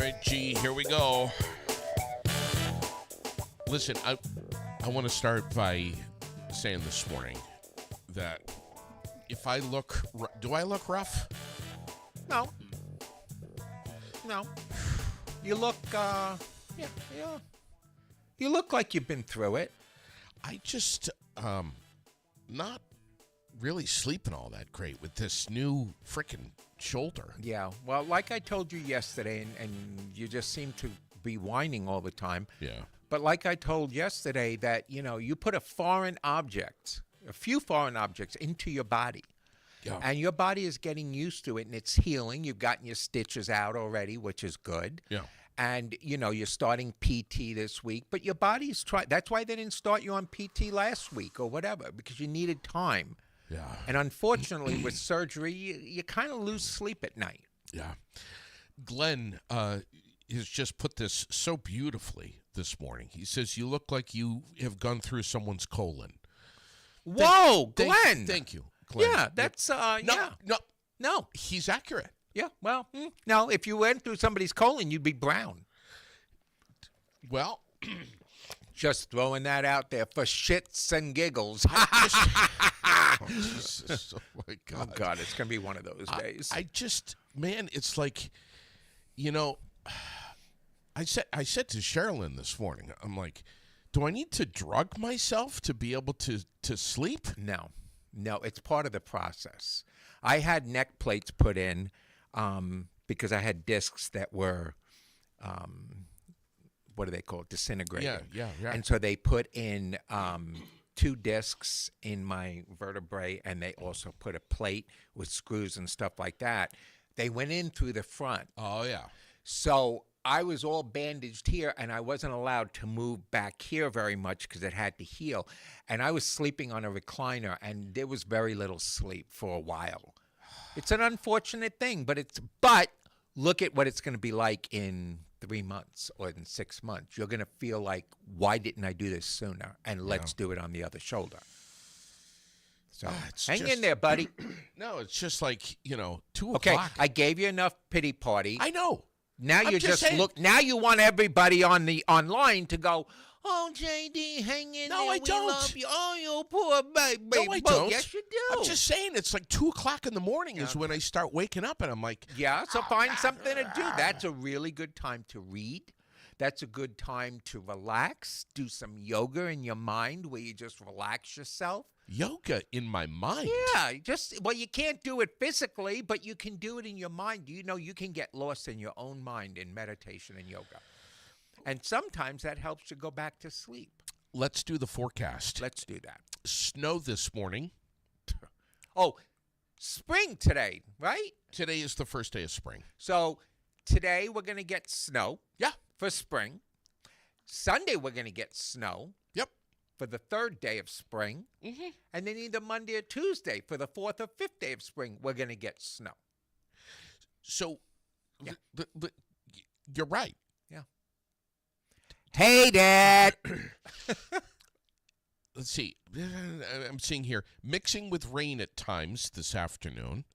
right, G, here we go. Listen, I want to start by saying this morning that if I look, do I look rough? No. You look, yeah. You look like you've been through it. I just, not really sleeping all that great with this new freaking shoulder. Yeah. Well, like I told you yesterday, and you just seem to be whining all the time. Yeah. But like I told yesterday that, you put a few foreign objects into your body. Yeah. And your body is getting used to it, and it's healing. You've gotten your stitches out already, which is good. Yeah. And, you're starting PT this week, but your body's trying. That's why they didn't start you on PT last week or whatever, because you needed time. Yeah. And unfortunately, with surgery, you kind of lose sleep at night. Yeah. Glenn has just put this so beautifully this morning. He says, you look like you have gone through someone's colon. Whoa, Glenn. Thank you, Glenn. Yeah, that's, No. He's accurate. Yeah, well, no, if you went through somebody's colon, you'd be brown. Well, just throwing that out there for shits and giggles. Jesus, oh my God. Oh, God, it's going to be one of those days. Man, it's like, I said to Sherilyn this morning, I'm like, do I need to drug myself to be able to sleep? No, it's part of the process. I had neck plates put in because I had discs that were, what do they call it, disintegrating. Yeah. And so they put in 2 discs in my vertebrae, and they also put a plate with screws and stuff like that. They went in through the front. Oh, yeah. So I was all bandaged here, and I wasn't allowed to move back here very much because it had to heal. And I was sleeping on a recliner, and there was very little sleep for a while. It's an unfortunate thing, but look at what it's going to be like in 3 months or in 6 months. You're going to feel like, why didn't I do this sooner? And let's do it on the other shoulder. So hang in there, buddy. No, it's just like, 2 Okay, o'clock. I gave you enough pity party. I know. Now I'm you just just saying. look. Now you want everybody on the online to go, oh, JD, hang in No, there. I We don't. love you. Oh, you poor baby. No, I don't. Yes, you do. I'm just saying, it's like 2 o'clock in the morning is when I start waking up, and I'm like, Yeah, so find something to do. That's a really good time to read. That's a good time to relax. Do some yoga in your mind where you just relax yourself. yoga in my mind. Yeah, you can't do it physically, but you can do it in your mind. You can get lost in your own mind in meditation and yoga. And sometimes that helps you go back to sleep. Let's do the forecast. Let's do that. Snow this morning. Oh, spring today, right? Today is the first day of spring. So today we're going to get snow. Yeah. For spring. Sunday we're going to get snow. Yep. For the 3rd day of spring. Mm-hmm. And then either Monday or Tuesday for the 4th or 5th day of spring, we're going to get snow. So, you're right. Yeah. Hey, Dad. Let's see. I'm seeing here mixing with rain at times this afternoon.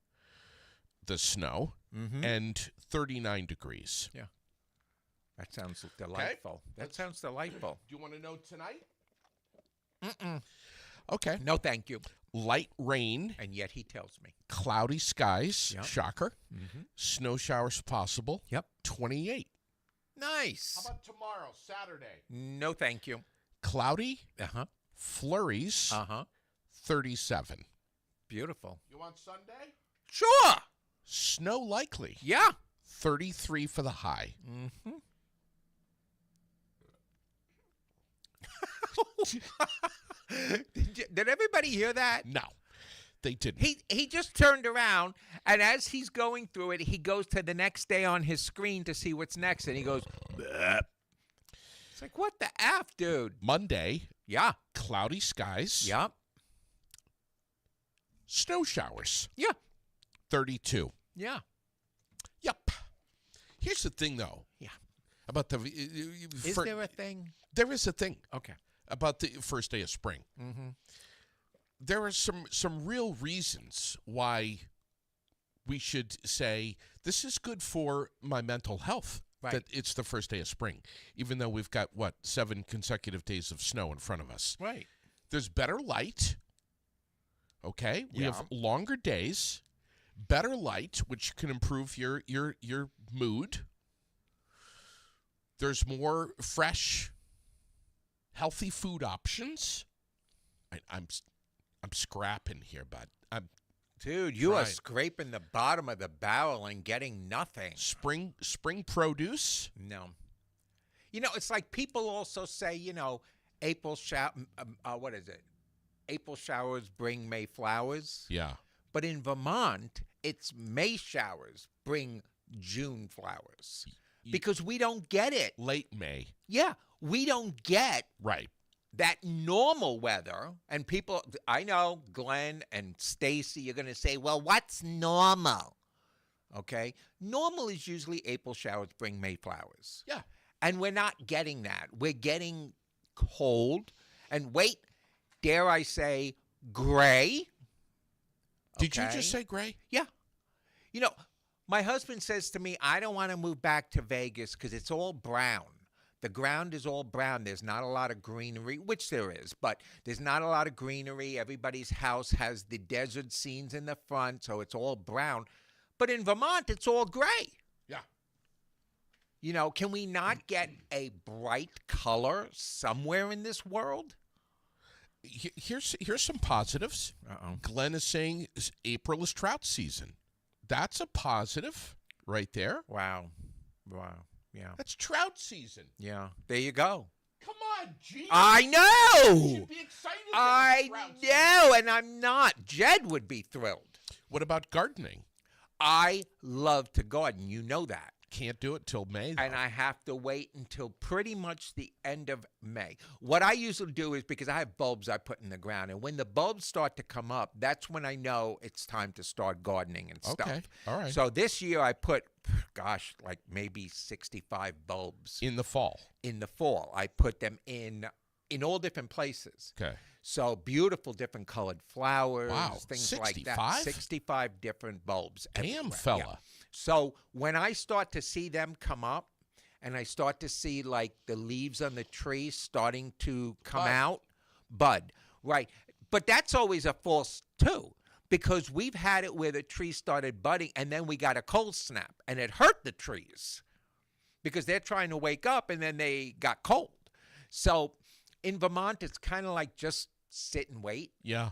The snow and 39 degrees. Yeah. That sounds delightful. That sounds delightful. Do you want to know tonight? Mm-mm. Okay. No, thank you. Light rain. And yet he tells me. Cloudy skies. Yep. Shocker. Mm-hmm. Snow showers possible. Yep. 28. Nice. How about tomorrow, Saturday? No, thank you. Cloudy. Uh-huh. Flurries. Uh-huh. 37. Beautiful. You want Sunday? Sure. Snow likely. Yeah. 33 for the high. Mm-hmm. Did everybody hear that? No, they didn't. He just turned around, and as he's going through it, he goes to the next day on his screen to see what's next, and he goes, bleh. It's like, what the F, dude? Monday. Yeah. Cloudy skies. Yep. Snow showers. Yeah. 32. Yeah. Yep. Here's the thing, though. Yeah. About the... Is there a thing? There is a thing. Okay. About the first day of spring. Mm-hmm. There are some real reasons why we should say, this is good for my mental health. Right. that it's the first day of spring, even though we've got, 7 consecutive days of snow in front of us. Right. There's better light, okay? We Yeah. have longer days, better light, which can improve your mood. There's more fresh, healthy food options. I'm scrapping here, bud. I'm Dude, you are trying. scraping the bottom of the barrel and getting nothing. Spring produce. No. It's like people also say, April what is it? April showers bring May flowers. Yeah. But in Vermont, it's May showers bring June flowers. Because we don't get it. Late May. Yeah, we don't get Right. that normal weather. And people, I know, Glenn and Stacy, you're going to say, well, what's normal? Okay? Normal is usually April showers bring May flowers. Yeah. And we're not getting that. We're getting cold. And wait, dare I say, gray? Did you Okay? just say gray? Yeah. My husband says to me, I don't want to move back to Vegas because it's all brown. The ground is all brown. There's not a lot of greenery, which there is, but there's not a lot of greenery. Everybody's house has the desert scenes in the front, so it's all brown. But in Vermont, it's all gray. Yeah. Can we not get a bright color somewhere in this world? Here's some positives. Uh-oh. Glenn is saying April is trout season. That's a positive right there. Wow. Yeah. That's trout season. Yeah. There you go. Come on, Gene. I You know. should be excited. that I it's trout season. know, and I'm not. Jed would be thrilled. What about gardening? I love to garden. You know that. Can't do it till May, though. And I have to wait until pretty much the end of May. What I usually do is, because I have bulbs I put in the ground, and when the bulbs start to come up, that's when I know it's time to start gardening and stuff. Okay, all right. So this year I put, like maybe 65 bulbs In the fall. in the fall. I put them in all different places. Okay. So beautiful, different colored flowers, Wow, things like 65? that. 65 different bulbs. Damn, everywhere. fella. Yeah. So when I start to see them come up, and I start to see like the leaves on the tree starting to come Bud. out, bud, right? But that's always a false too, because we've had it where the tree started budding, and then we got a cold snap, and it hurt the trees because they're trying to wake up, and then they got cold. So in Vermont, it's kind of like just sit and wait. Yeah.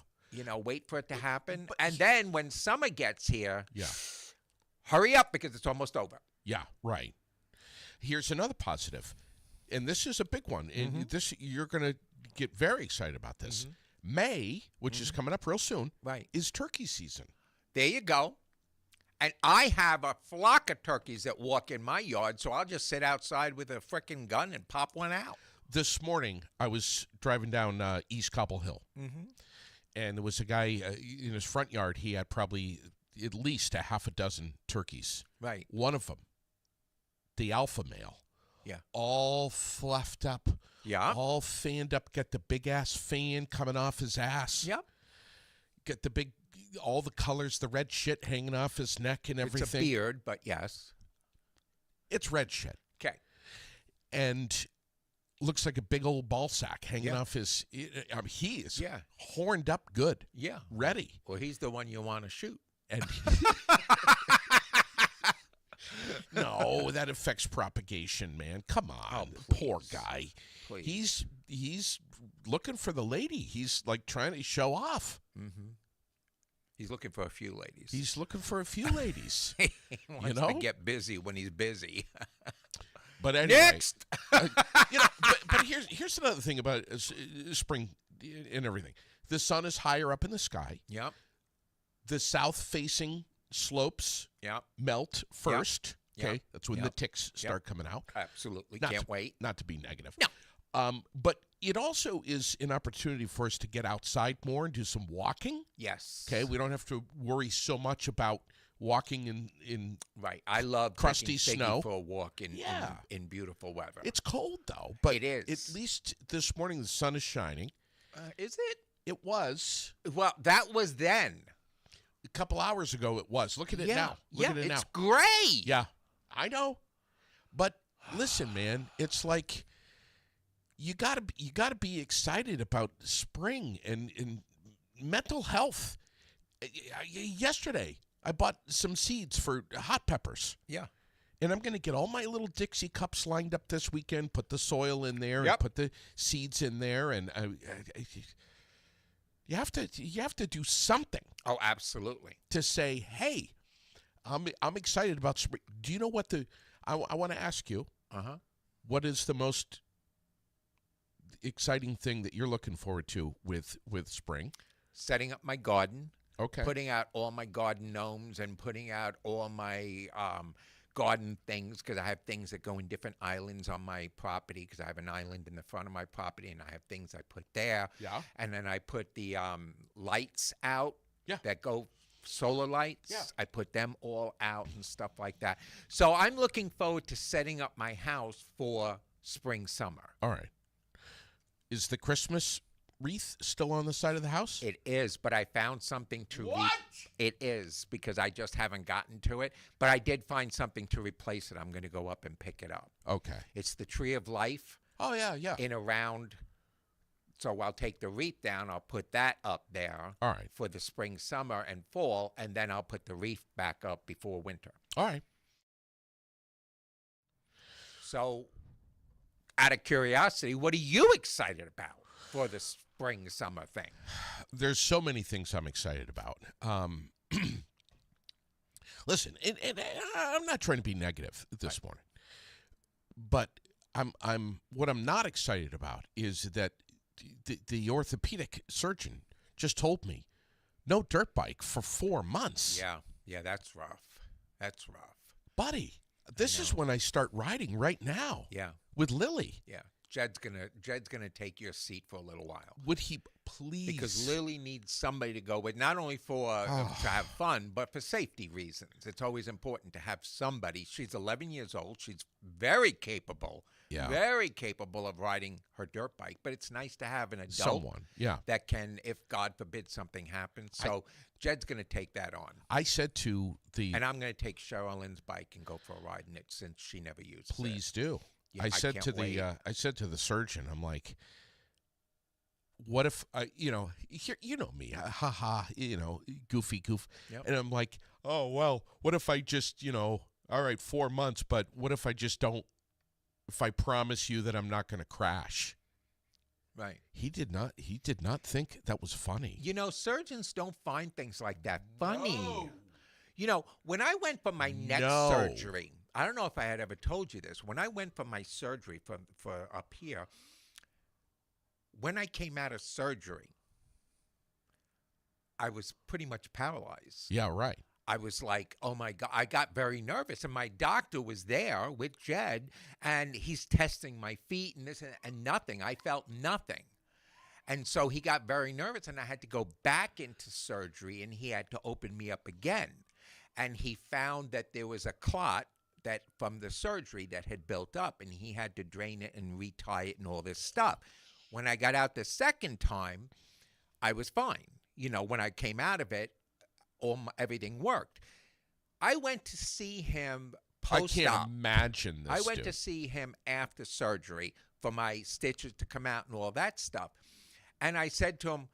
Wait for it to happen. And then when summer gets here, Yeah. hurry up because it's almost over. Yeah, right. Here's another positive, and this is a big one. And this you're going to get very excited about this. May, which is coming up real soon, Right. is turkey season. There you go. And I have a flock of turkeys that walk in my yard, so I'll just sit outside with a frickin' gun and pop one out. This morning, I was driving down East Cobble Hill, and there was a guy in his front yard. He had probably at least a half a dozen turkeys. Right. One of them, the alpha male, Yeah. all fluffed up, Yeah. all fanned up, got the big ass fan coming off his ass. Yep. Got the big, all the colors, the red shit hanging off his neck and everything. It's a beard, but yes. It's red shit. Okay. And looks like a big old ball sack hanging Yeah. off his. He is Yeah. horned up good, Yeah. ready. Well, he's the one you want to shoot. And no, that affects propagation, man. Come on, poor please. guy. Please. He's looking for the lady. He's like trying to show off. Mm-hmm. He's looking for a few ladies. He's looking for a few ladies. he wants know? to get busy when he's busy. But anyway, Next. but here's another thing about spring and everything. The sun is higher up in the sky. Yep. The south-facing slopes Yep. melt first. Yep. Okay, that's when the Yep. ticks start coming out. Absolutely. Not Can't to- wait. Not to be negative. No. But it also is an opportunity for us to get outside more and do some walking. Yes. Okay, we don't have to worry so much about walking in. Right. I love Crusty taking Siggy snow. for a walk Yeah. in beautiful weather. It's cold though, but It is. At least this morning the sun is shining. Is it? It was Well, that was then. a couple hours ago. It was. Look at it now. Look at it it's now. great. Yeah, I know. But listen, man, it's like you gotta be excited about spring and mental health. Yesterday, I bought some seeds for hot peppers. Yeah. And I'm going to get all my little Dixie cups lined up this weekend, put the soil in there, and Yep. put the seeds in there, and you have to do something Oh, absolutely. to say, hey, I'm excited about spring. Do you know what I want to ask you? Uh-huh. What is the most exciting thing that you're looking forward to with spring? Setting up my garden, Okay. putting out all my garden gnomes and putting out all my garden things, because I have things that go in different islands on my property, because I have an island in the front of my property and I have things I put there. Yeah. And then I put the lights out Yeah. that go solar lights. Yeah. I put them all out and stuff like that. So I'm looking forward to setting up my house for spring, summer. All right. Is the Christmas wreath still on the side of the house? It is, but I found something to it is, because I just haven't gotten to it. But I did find something to replace it. I'm going to go up and pick it up. Okay. It's the Tree of Life Oh, yeah, yeah. in a round. So I'll take the wreath down. I'll put that up there All right. for the spring, summer, and fall, and then I'll put the wreath back up before winter. All right. So, out of curiosity, what are you excited about for the spring, summer thing? There's so many things I'm excited about. Listen, and I'm not trying to be negative this morning, but what I'm not excited about is that the orthopedic surgeon just told me no dirt bike for 4 months. Yeah, that's rough. That's rough. Buddy, this is when I start riding right now. Yeah. With Lily. Yeah, Jed's gonna take your seat for a little while, Would he please? because Lily needs somebody to go with, not only for to have fun, but for safety reasons. It's always important to have somebody. She's 11 years old. She's very capable, Yeah. very capable of riding her dirt bike. But it's nice to have an adult Someone, yeah. that can, if God forbid something happens. So Jed's gonna take that on, I said to the and I'm gonna take Sherilyn's bike and go for a ride in it, since she never uses it. please do. Yeah, I said can't to wait. the surgeon, I'm like, what if you know me, ha ha, goofy goof, Yep. and I'm like, oh well, what if I just all right, 4 months, but what if I just don't? If I promise you that I'm not going to crash? Right. He did not think that was funny. Surgeons don't find things like that funny. When I went for my neck No. surgery, I don't know if I had ever told you this. When I went for my surgery for up here, when I came out of surgery, I was pretty much paralyzed. Yeah, right. I was like, oh my God, I got very nervous. And my doctor was there with Jed, and he's testing my feet and this and nothing. I felt nothing. And so he got very nervous, and I had to go back into surgery, and he had to open me up again. And he found that there was a clot that from the surgery that had built up, and he had to drain it and retie it and all this stuff. When I got out the second time, I was fine. When I came out of it, everything worked. I went to see him I post-op. can't imagine this. I went dude. to see him after surgery for my stitches to come out and all that stuff. And I said to him,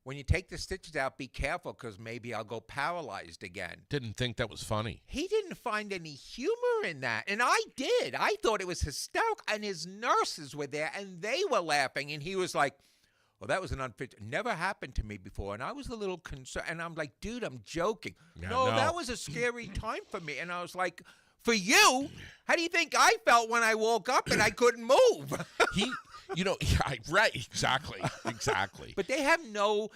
when you take the stitches out, be careful, because maybe I'll go paralyzed again. Didn't think that was funny. He didn't find any humor in that. And I did. I thought it was hysterical. And his nurses were there, and they were laughing. And he was like, well, that was an unfit. Never happened to me before. And I was a little concerned. And I'm like, dude, I'm joking. Yeah, no, no. that was a scary time for me. And I was like, for you, how do you think I felt when I woke up and I couldn't move? Yeah, right, exactly. But they have no,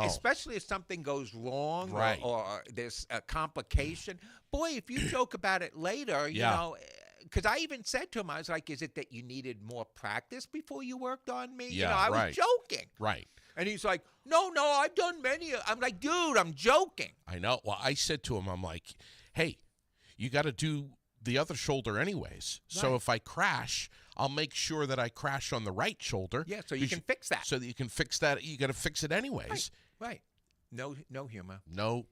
especially if something goes wrong, Right. or there's a complication. Boy, if you joke about it later, Yeah. because I even said to him, I was like, is it that you needed more practice before you worked on me? Yeah, I right. was joking. Right. And he's like, no, I've done many. I'm like, dude, I'm joking. I know. Well, I said to him, I'm like, hey, you got to do the other shoulder anyways. So Right. if I crash, I'll make sure that I crash on the right shoulder. Yeah, so you can fix that. So that you can fix that. You got to fix it anyways. Right. No humor. No,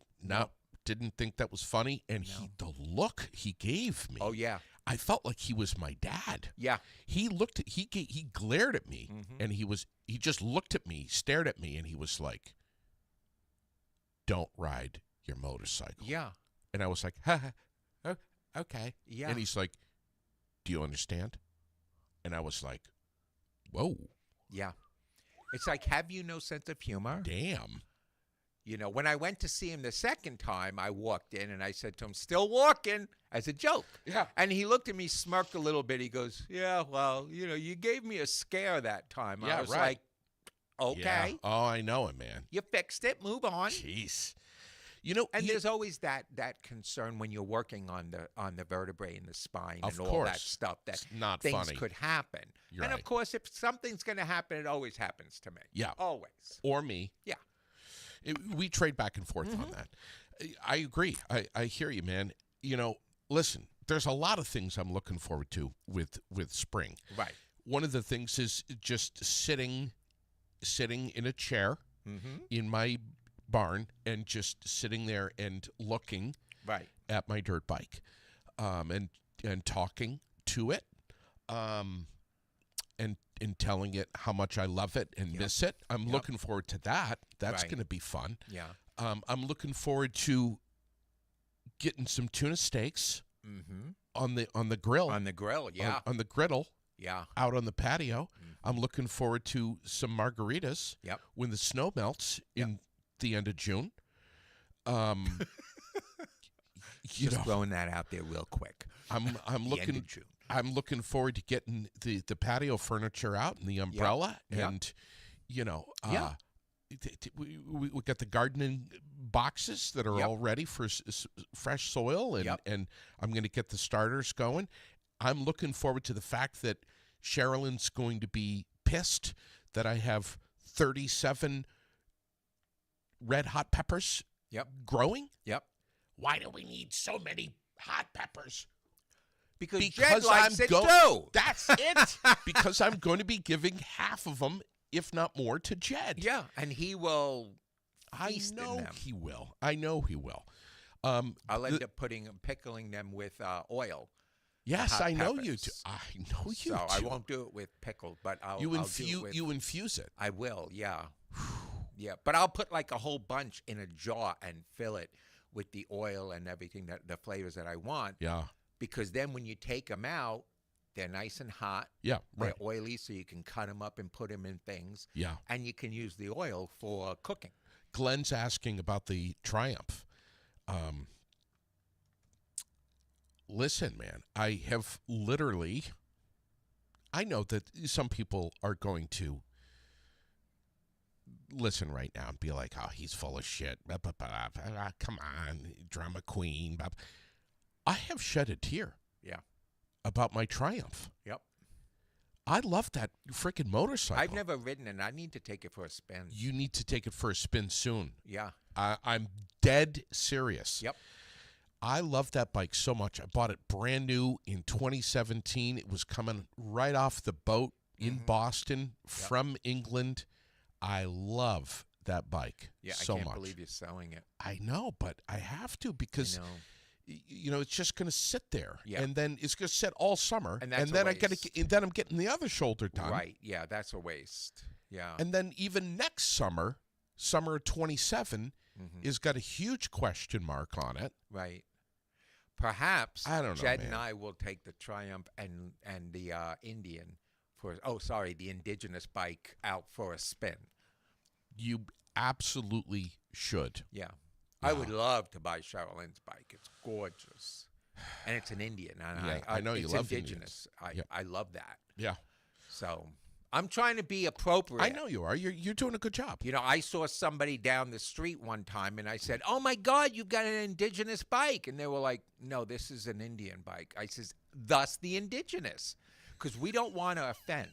didn't think that was funny. And the look he gave me. Oh, yeah. I felt like he was my dad. Yeah. He he glared at me, Mhm. and he just looked at me, stared at me, and he was like, "Don't ride your motorcycle." Yeah. And I was like, "Ha, ha, okay." Yeah. And he's like, "Do you understand?" And I was like, "Whoa, Yeah. It's like, have you no sense of humor? damn." You know, when I went to see him the second time, I walked in and I said to him, "Still walking," as a joke. Yeah. And he looked at me, smirked a little bit. He goes, "Yeah, well, you gave me a scare that time." Yeah, I was right. like, "Okay, Yeah. Oh, I know it, man. you fixed it. Move on." Jeez. You know, And there's always that concern when you're working on the vertebrae and the spine Of and all that course. stuff that it's not things funny. could happen. You're and right. of course, if something's going to happen, it always happens to me. Yeah. Always. Or me. Yeah. We trade back and forth on that. I agree. I hear you, man. You know, listen, there's a lot of things I'm looking forward to with spring. Right. One of the things is just sitting in a chair Mm-hmm. in my barn and just sitting there and looking Right. at my dirt bike, and talking to it, and telling it how much I love it and miss it. I'm Yep. looking forward to that. That's Right. going to be fun. Yeah. I'm looking forward to getting some tuna steaks Mm-hmm. on the grill, On the grill. Yeah. on the griddle Yeah. out on the patio. Mhm. I'm looking forward to some margaritas Yep. when the snow melts in the end of June. You Just know, throwing that out there real quick. I'm The end looking of June. I'm looking forward to getting the patio furniture out and the umbrella Yep. and you know, Yeah. we got the gardening boxes that are Yep. all ready for fresh soil, and Yep. and I'm going to get the starters going. I'm looking forward to the fact that Sherilyn's going to be pissed that I have 37 red hot peppers Yep. growing. Yep. Why do we need so many hot peppers? Because Jed Because likes I'm it go- too. That's it. Because I'm going to be giving half of them, if not more, to Jed. Yeah, and he will I feast in know them. he will. I know he will. I'll end the- up pickling them with oil. yes, hot I know you do. peppers. I know you So do. I won't do it with pickled, but I'll You I'll do it with, infuse it. I will, yeah. Yeah, but I'll put like a whole bunch in a jar and fill it with the oil and everything, that the flavors that I want, Yeah. because then when you take them out, they're nice and hot. Yeah. Right. They're oily, so you can cut them up and put them in things, Yeah. and you can use the oil for cooking. Glenn's asking about the Triumph. Listen, man, I have literally. I know that some people are going to listen right now and be like, "Oh, he's full of shit." Blah, blah, blah, blah. Come on, drama queen. Blah, blah. I have shed a tear. Yeah. About my Triumph. Yep. I love that freaking motorcycle. I've never ridden it. I need to take it for a spin. You need to take it for a spin soon. Yeah. I'm dead serious. Yep. I love that bike so much. I bought it brand new in 2017. It was coming right off the boat in Mhm. Boston from England. I love that bike Yeah, so I can't much. believe you're selling it. I know, but I have to because I know. it's just going to sit there, Yeah. and then it's going to sit all summer, And that's a then waste. and then I'm getting the other shoulder done, Right. Yeah, that's a waste. Yeah. and then even next summer of 27 Mhm. is got a huge question mark on it. Right. Perhaps I don't know, Jed and man. I will take the Triumph and the Indian the indigenous bike out for a spin. You absolutely should. Yeah. I Yeah. would love to buy Sherilyn's bike. It's gorgeous. And it's an Indian. And Yeah, I know you it's love indigenous. Yep. I love that. Yeah, So I'm trying to be appropriate. I know you are. You're doing a good job. You know, I saw somebody down the street one time and I said, "Oh my God, you've got an indigenous bike." And they were like, "No, this is an Indian bike." I says, "Thus the indigenous," because we don't want to offend.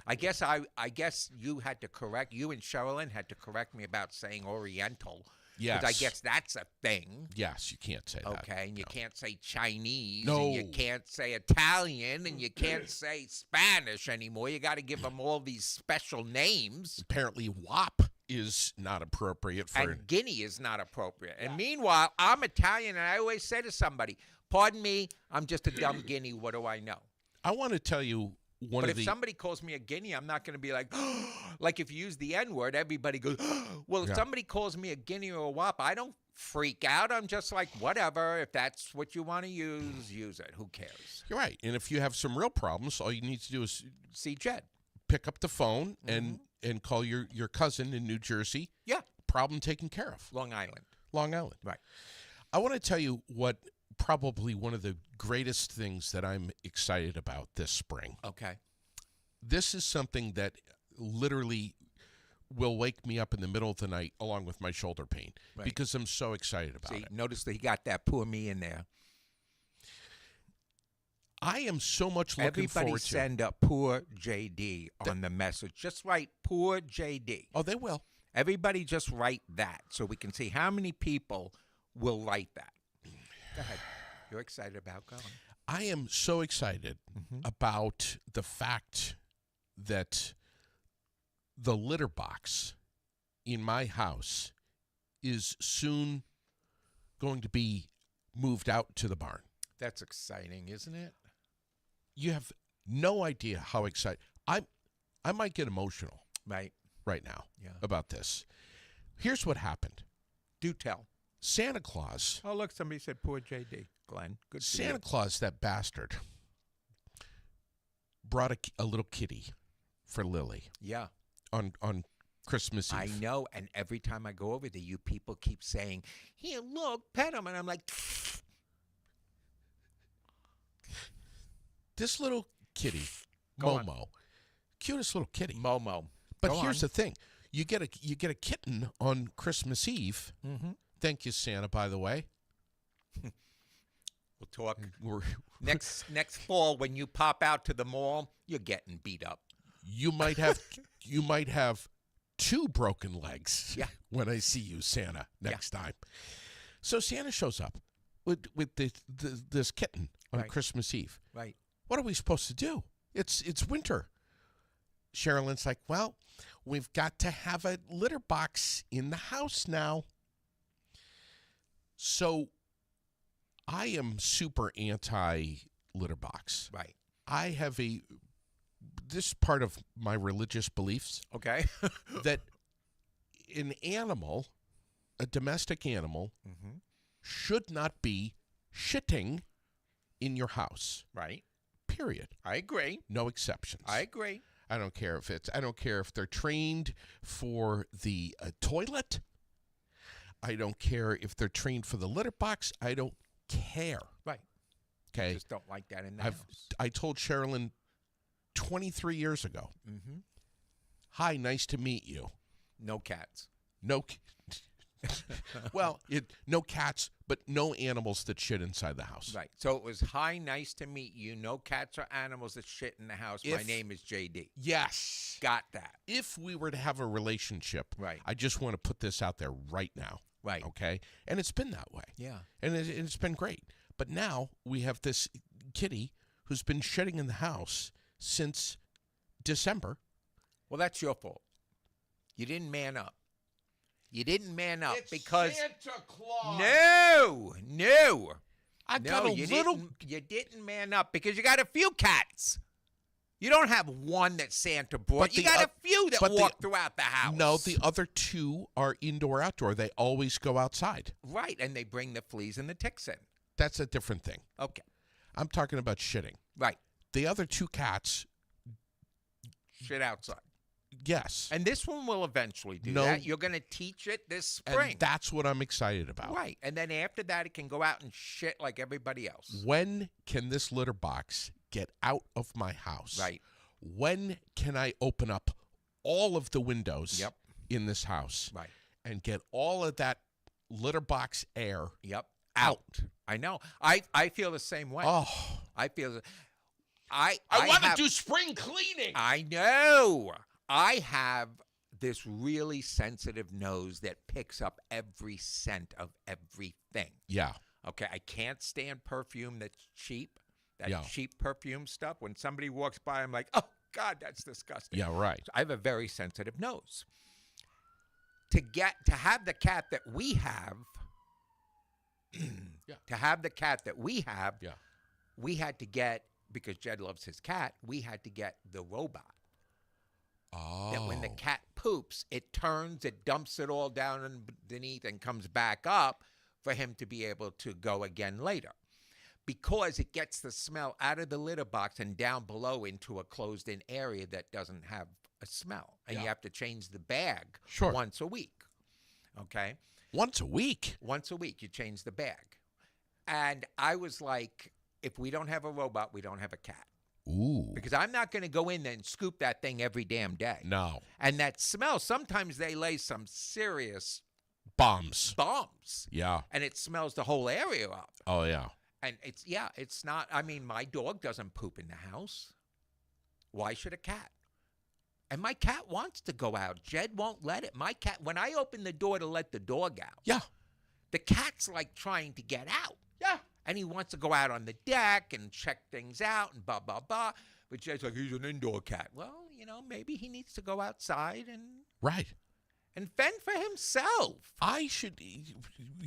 I guess you and Sherilyn had to correct me about saying Oriental. Yes. Because I guess that's a thing. Yes, you can't say that. Okay, and you can't say Chinese, No. and you can't say Italian, and you can't say Spanish anymore. You got to give them all these special names. Apparently, WAP is not appropriate for. And Guinea is not appropriate. And meanwhile, I'm Italian, and I always say to somebody, Pardon me, I'm just a dumb guinea. What do I know? I want to tell you one But of if the. somebody calls me a guinea, I'm not going to be like, like if you use the N word, everybody goes, well, if Yeah. somebody calls me a guinea or a wop, I don't freak out. I'm just like, whatever. If that's what you want to use it. Who cares? You're right. And if you have some real problems, all you need to do is See, Jed. pick up the phone and call your cousin in New Jersey. Yeah. Problem taken care of. Long Island. Long Island. Right. I want to tell you what probably one of the greatest things that I'm excited about this spring. Okay. This is something that literally will wake me up in the middle of the night along with my shoulder pain Right. because I'm so excited about See, it. notice that he got that poor me in there. I am so much looking Everybody forward to. send up poor JD on the message. Just write poor JD. Oh, they will. Everybody just write that so we can see how many people will write that. Go ahead. You're excited about going. I am so excited about the fact that the litter box in my house is soon going to be moved out to the barn. That's exciting, isn't it? You have no idea how excited I might get emotional Right. right now Yeah. about this. Here's what happened. Do tell. Santa Claus, Oh, look, somebody said poor JD. Glenn, good for Santa you. Claus, that bastard, brought a little kitty for Lily Yeah, on Christmas Eve. I know. And every time I go over there, you people keep saying, here, look, pet him. And I'm like, This little kitty, Go on. Momo, cutest little kitty. Momo. But Go here's on. the thing: you get a kitten on Christmas Eve. Mm-hmm. Thank you, Santa. By the way, We'll talk. We're, Next fall, when you pop out to the mall, you're getting beat up. you might have 2 broken legs. Yeah. When I see you, Santa, next time. So Santa shows up with this kitten on Right. Christmas Eve. Right. What are we supposed to do? It's winter. Sherilyn's like, well, we've got to have a litter box in the house now. So I am super anti litter box. Right. I have this part of my religious beliefs Okay. that an animal, a domestic animal, Mm-hmm. should not be shitting in your house. Right. Period. I agree. No exceptions. I agree. I don't care if they're trained for the toilet. I don't care if they're trained for the litter box. I don't care. Right. Okay. Just don't like that in the I've- house. I told Sherilyn 23 years ago, Mm-hmm. hi, nice to meet you. No cats. No, no cats, but no animals that shit inside the house. Right. So it was hi, nice to meet you. No cats or animals that shit in the house. My If- name is JD. Yes. Got that. If we were to have a relationship, Right. I just want to put this out there right now. Right. Okay. And it's been that way. Yeah. And it's been great. But now we have this kitty who's been shitting in the house since December. Well, that's your fault. You didn't man up. You didn't man up because Santa Claus. no. I got a you little. You didn't man up because you got a few cats. You don't have one that Santa brought. But You the got oth- a few that but the- walk throughout the house. No, the other 2 are indoor outdoor. They always go outside. right, and they bring the fleas and the ticks in. That's a different thing. Okay, I'm talking about shitting. right. The other 2 cats, Shit outside. yes. And this one will eventually do No. that. You're going to teach it this spring. And that's what I'm excited about. Right. And then after that, it can go out and shit like everybody else. When can this litter box get out of my house? Right. When can I open up all of the windows Yep. in this house Right. and get all of that litter box air Yep. out? I know. I feel the same way. Oh, I feel. I want to have- do spring cleaning. I know. I have this really sensitive nose that picks up every scent of everything. Yeah. Okay, I can't stand perfume that's cheap. That Yeah. cheap perfume stuff. When somebody walks by, I'm like, oh God, that's disgusting. Yeah, right. So I have a very sensitive nose. To have the cat that we have, Yeah. To have the cat that we have, Yeah. we had to get, because Jed loves his cat, we had to get the robot. Oh. That when the cat poops, it turns, it dumps it all down underneath and comes back up for him to be able to go again later. Because it gets the smell out of the litter box and down below into a closed-in area that doesn't have a smell. And Yeah. you have to change the bag Sure. once a week. Okay? Once a week. Once a week, you change the bag. And I was like, if we don't have a robot, we don't have a cat. Ooh. Because I'm not going to go in there and scoop that thing every damn day. No. And that smell, sometimes they lay some serious Bombs. bombs. Yeah. And it smells the whole area up. Oh, yeah. And it's not, I mean, my dog doesn't poop in the house. Why should a cat? And my cat wants to go out. Jed won't let it. My cat, when I open the door to let the dog out, Yeah. the cat's like trying to get out. Yeah. And he wants to go out on the deck and check things out and blah, blah, blah. But Jed's like, he's an indoor cat. Well, maybe he needs to go outside Right. and fend for himself.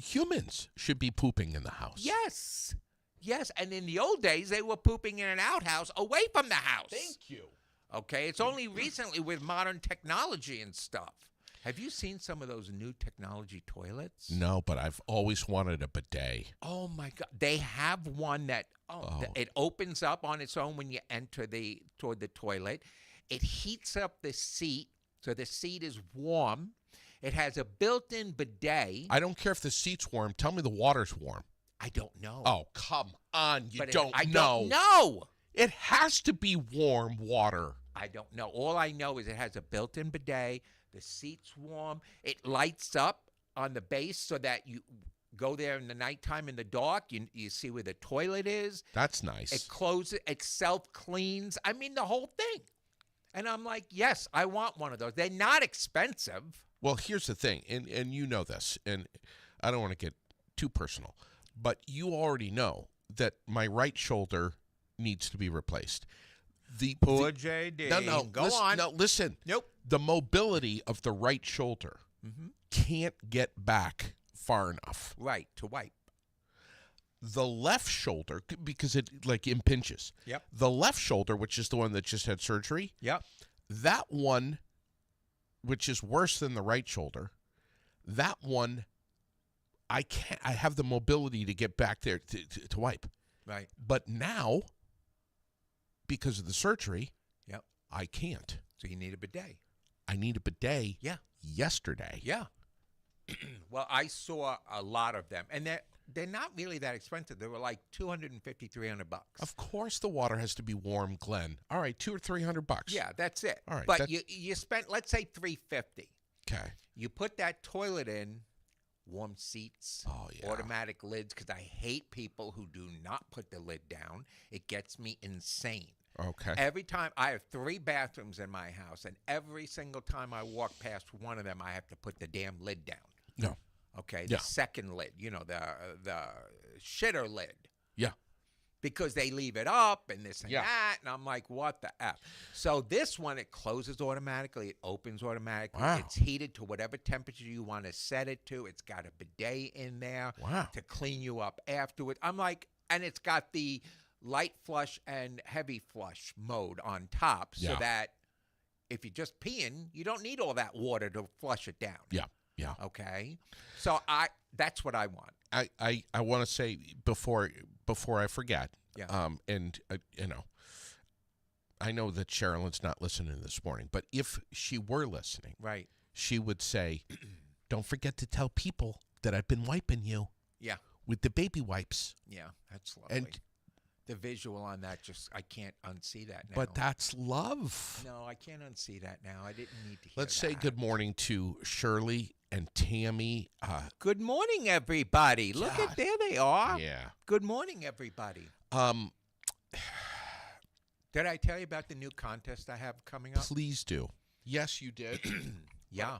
Humans should be pooping in the house. Yes. Yes. And in the old days, they were pooping in an outhouse away from the house. you. Okay. It's only recently with modern technology and stuff. Have you seen some of those new technology toilets? No, but I've always wanted a bidet. Oh my God! They have one that it opens up on its own when you enter toward the toilet. It heats up the seat, so the seat is warm. It has a built-in bidet. I don't care if the seat's warm. Tell me the water's warm. I don't know. Oh, come on. You But don't I know. don't know. It has to be warm water. I don't know. All I know is it has a built-in bidet. The seat's warm. It lights up on the base so that you go there in the nighttime in the dark. You see where the toilet is. That's nice. It closes. It self-cleans. I mean, the whole thing. And I'm like, yes, I want one of those. They're not expensive. Well, here's the thing, and you know this, and I don't want to get too personal, but you already know that my right shoulder needs to be replaced. Poor JD. No, Go listen, on. No, listen. Nope. The mobility of the right shoulder can't get back far enough. Right, to wipe. The left shoulder, because it impinges. Yep. The left shoulder, which is the one that just had surgery, Yep. that one, which is worse than the right shoulder, that one, I have the mobility to get back there to wipe. Right. But now, because of the surgery, Yep. I can't. So you need a bidet. I need a bidet Yeah. yesterday. Yeah. Well, I saw a lot of them, and they're not really that expensive. They were like $250, $300. Of course the water has to be warm, Glenn. All right, $200 or $300. Yeah, that's it. All right, but that- you spent, let's say, $350. Okay. You put that toilet in, warm seats, Oh, yeah. automatic lids, because I hate people who do not put the lid down. It gets me insane. Okay. Every time I have 3 bathrooms in my house, and every single time I walk past one of them, I have to put the damn lid down. No. Okay, Yeah. the second lid, the shitter lid, Yeah. because they leave it up and this and Yeah. that, and I'm like, what the F? So this one, it closes automatically, it opens automatically, Wow. it's heated to whatever temperature you want to set it to. It's got a bidet in there Wow. to clean you up afterward. I'm like, and it's got the light flush and heavy flush mode on top, so Yeah. that if you're just peeing, you don't need all that water to flush it down. Yeah. Yeah. Okay, so that's what I want. I want to say before I forget. Yeah. And I know that Sherilyn's not listening this morning, but if she were listening, Right. she would say, "Don't forget to tell people that I've been wiping you Yeah. with the baby wipes." Yeah. That's lovely. And The visual on that, I can't unsee that now. but that's love. No, I can't unsee that now. I didn't need to hear Let's say that. good morning to Shirley and Tammy. Good morning, everybody. Look God. at, there they are. Yeah. Good morning, everybody. Did I tell you about the new contest I have coming up? Please do. Yes, you did. Yeah.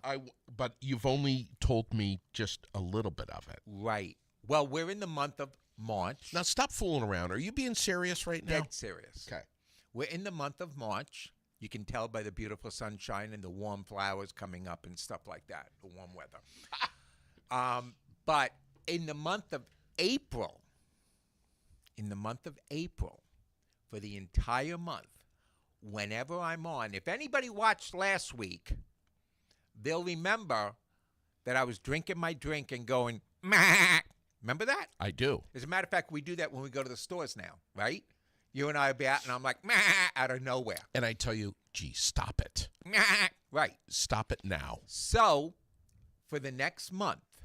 But you've only told me just a little bit of it. Right. Well, we're in the month of March. Now stop fooling around. Are you being serious right now? Dead serious. Okay. We're in the month of March. You can tell by the beautiful sunshine and the warm flowers coming up and stuff like that, the warm weather. But in the month of April, in the month of April, for the entire month, whenever I'm on, if anybody watched last week, they'll remember that I was drinking my drink and going, meh. Remember that? I do. As a matter of fact, we do that when we go to the stores now, right? You and I will be out, and I'm like, meh, out of nowhere. And I tell you, gee, stop it. Meh. Right. Stop it now. So, for the next month,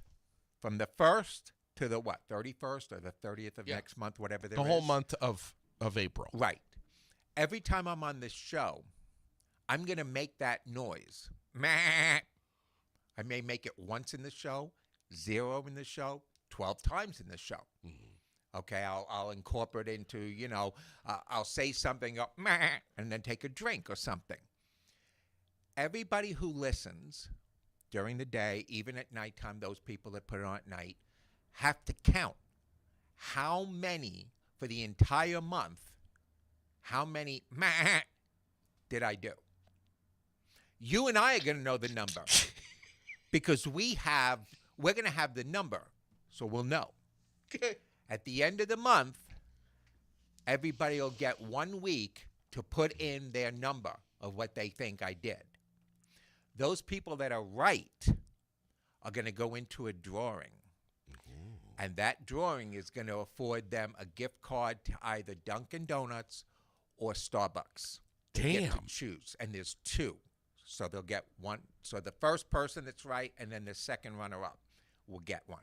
from the 1st to the 31st or the 30th of next month, whatever there is. The whole month of April. Right. Every time I'm on this show, I'm going to make that noise. Meh. I may make it once in the show, 0 in the show, 12 times in the show. Mm-hmm. Okay, I'll incorporate into, I'll say something, go, meh, and then take a drink or something. Everybody who listens during the day, even at nighttime, those people that put it on at night, have to count how many for the entire month, how many meh did I do? You and I are going to know the number because we're going to have the number, so we'll know. At the end of the month, everybody will get 1 week to put in their number of what they think I did. Those people that are right are going to go into a drawing. And that drawing is going to afford them a gift card to either Dunkin' Donuts or Starbucks. They get to choose. And there's 2. So they'll get one. So the first person that's right and then the second runner-up will get one.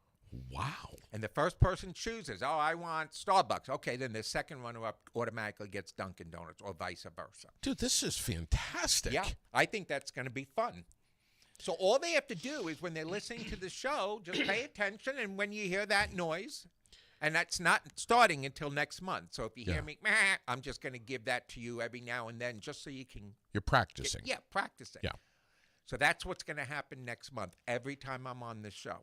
Wow. And the first person chooses, I want Starbucks. Okay, then the second runner-up automatically gets Dunkin' Donuts or vice versa. Dude, this is fantastic. Yeah, I think that's going to be fun. So all they have to do is when they're listening to the show, just pay attention, and when you hear that noise, and that's not starting until next month. So if you hear me, meh, I'm just going to give that to you every now and then just so you can... You're practicing. Practicing. Yeah. So that's what's going to happen next month every time I'm on the show.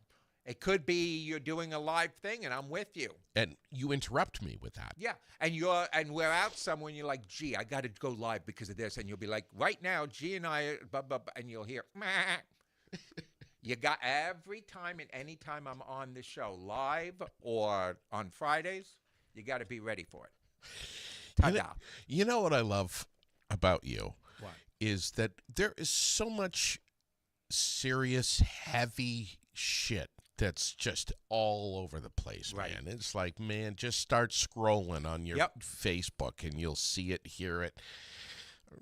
It could be you're doing a live thing and I'm with you. And you interrupt me with that. Yeah. And we're out somewhere and you're like, gee, I got to go live because of this. And you'll be like, right now, G and I, blah, blah, blah, and you'll hear, meh. You got every time and any time I'm on the show, live or on Fridays, you got to be ready for it. Ta-da. You know what I love about you? What? Is that there is so much serious, heavy shit that's just all over the place, Right. man. It's like, man, just start scrolling on your Yep. Facebook and you'll see it, hear it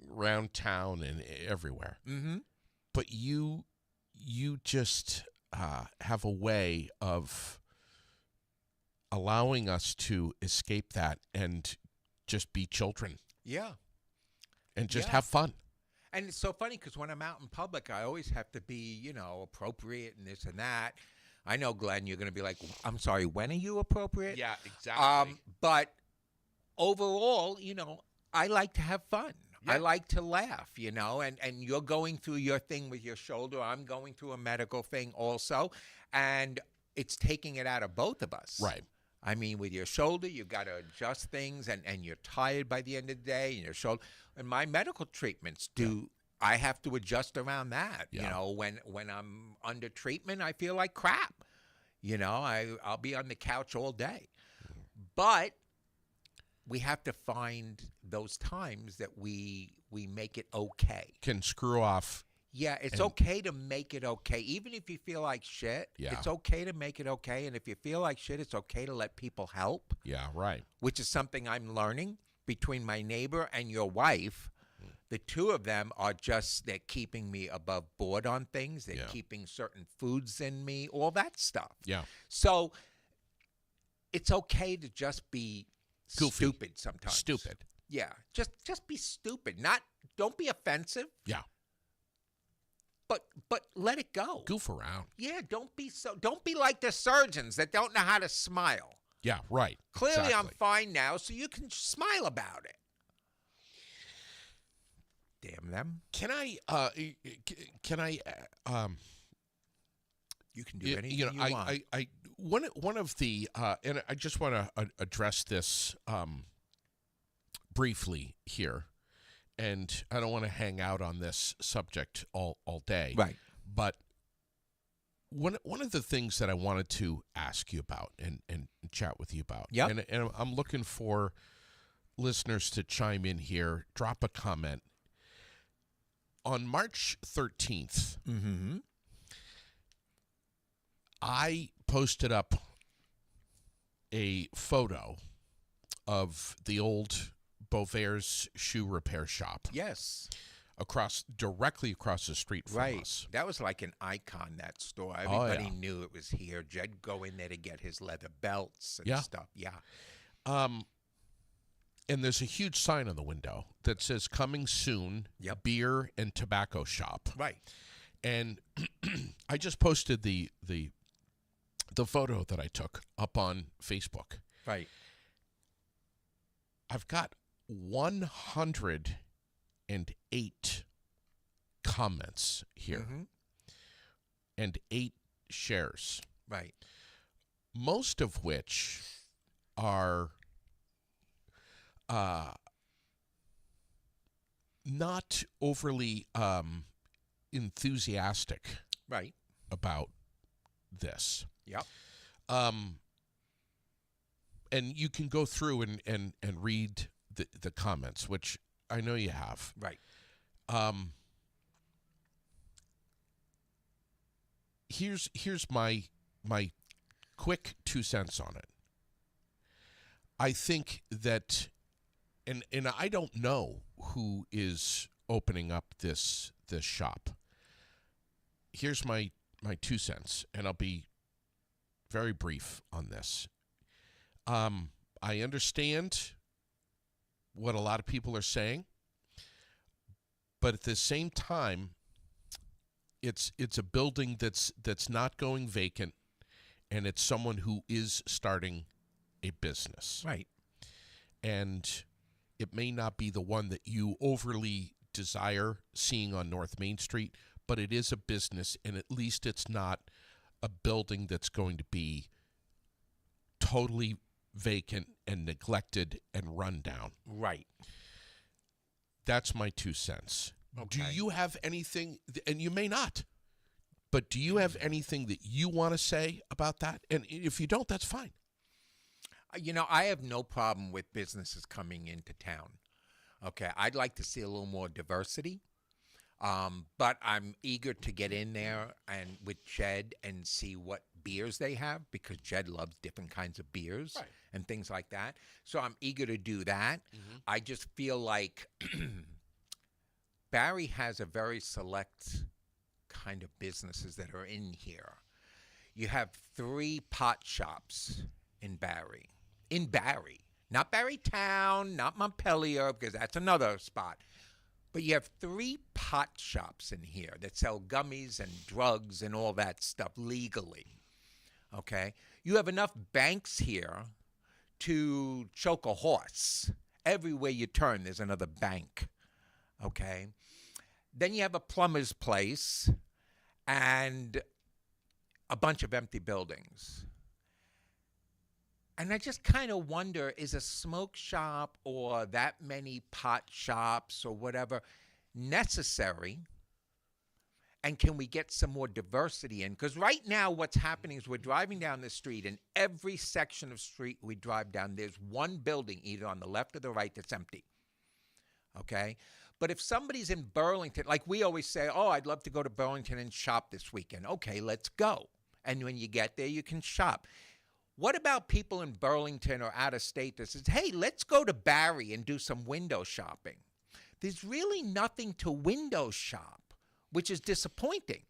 around town and everywhere. Mm-hmm. But you just have a way of allowing us to escape that and just be children Yeah. and just Yeah. have fun. And it's so funny because when I'm out in public, I always have to be, appropriate and this and that. I know, Glenn, you're going to be like, I'm sorry, when are you appropriate? Yeah, exactly. But overall, I like to have fun. Yeah. I like to laugh, and you're going through your thing with your shoulder. I'm going through a medical thing also. And it's taking it out of both of us. Right. I mean, with your shoulder, you got to adjust things, and you're tired by the end of the day, and your shoulder. And my medical treatments I have to adjust around that. Yeah. When I'm under treatment, I feel like crap. I'll be on the couch all day. But we have to find those times that we make it okay. Can screw off. Yeah, it's okay to make it okay. Even if you feel like shit, Yeah. it's okay to make it okay. And if you feel like shit, it's okay to let people help, Yeah, right. which is something I'm learning between my neighbor and your wife. The two of them they're keeping me above board on things. They're keeping certain foods in me, all that stuff. Yeah. So it's okay to just be Goofy. stupid sometimes. Stupid. Yeah, just be stupid. Don't be offensive. Yeah. But let it go. Goof around. Yeah, don't be like the surgeons that don't know how to smile. Yeah, right. Clearly exactly. I'm fine now, so you can smile about it. Damn them. Can I You can do anything you want. One of the and I just want to address this briefly here, and I don't want to hang out on this subject all day. Right. But one of the things that I wanted to ask you about and chat with you about, Yep. and I'm looking for listeners to chime in here, drop a comment. On March 13th, Mm-hmm. I posted up a photo of the old Beauvair's shoe repair shop Yes. directly across the street from Right. us. That was like an icon, that store. Oh, Everybody yeah. knew it was here. Jed'd go in there to get his leather belts and Yeah. stuff. Yeah. And there's a huge sign on the window that says "Coming soon, Yep. beer and tobacco shop." Right. And I just posted the photo that I took up on Facebook. Right. I've got 108 comments here Mhm. and 8 shares, Right. most of which are not overly enthusiastic Right. about this. Yep. And you can go through and read the comments, which I know you have. Right. Here's my quick 2 cents on it. I think that, and I don't know who is opening up this shop. Here's my 2 cents, and I'll be very brief on this. I understand what a lot of people are saying, but at the same time, it's a building that's not going vacant, and it's someone who is starting a business. Right. And it may not be the one that you overly desire seeing on North Main Street, but it is a business, and at least it's not a building that's going to be totally vacant and neglected and run down. Right. That's my 2 cents. Do Okay. you have anything, and you may not, but do you have anything that you want to say about that? And if you don't, that's fine. You know, I have no problem with businesses coming into town. Okay. I'd like to see a little more diversity. But I'm eager to get in there and with Jed and see what beers they have, because Jed loves different kinds of beers Right. and things like that. So I'm eager to do that. I just feel like Barry has a very select kind of businesses that are in here. You have 3 pot shops in Barry. Not Barrytown, not Montpelier, because that's another spot. But you have 3 pot shops in here that sell gummies and drugs and all that stuff legally. Okay? You have enough banks here to choke a horse. Everywhere you turn, there's another bank. Okay? Then you have a plumber's place and a bunch of empty buildings. And I just kind of wonder, is a smoke shop or that many pot shops or whatever necessary? And can we get some more diversity in? Because right now what's happening is we're driving down the street, and every section of street we drive down, there's one building either on the left or the right that's empty. Okay? But if somebody's in Burlington, like we always say, oh, I'd love to go to Burlington and shop this weekend. Okay, let's go. And when you get there, you can shop. What about people in Burlington or out of state that says, hey, let's go to Barry and do some window shopping? There's really nothing to window shop, which is disappointing.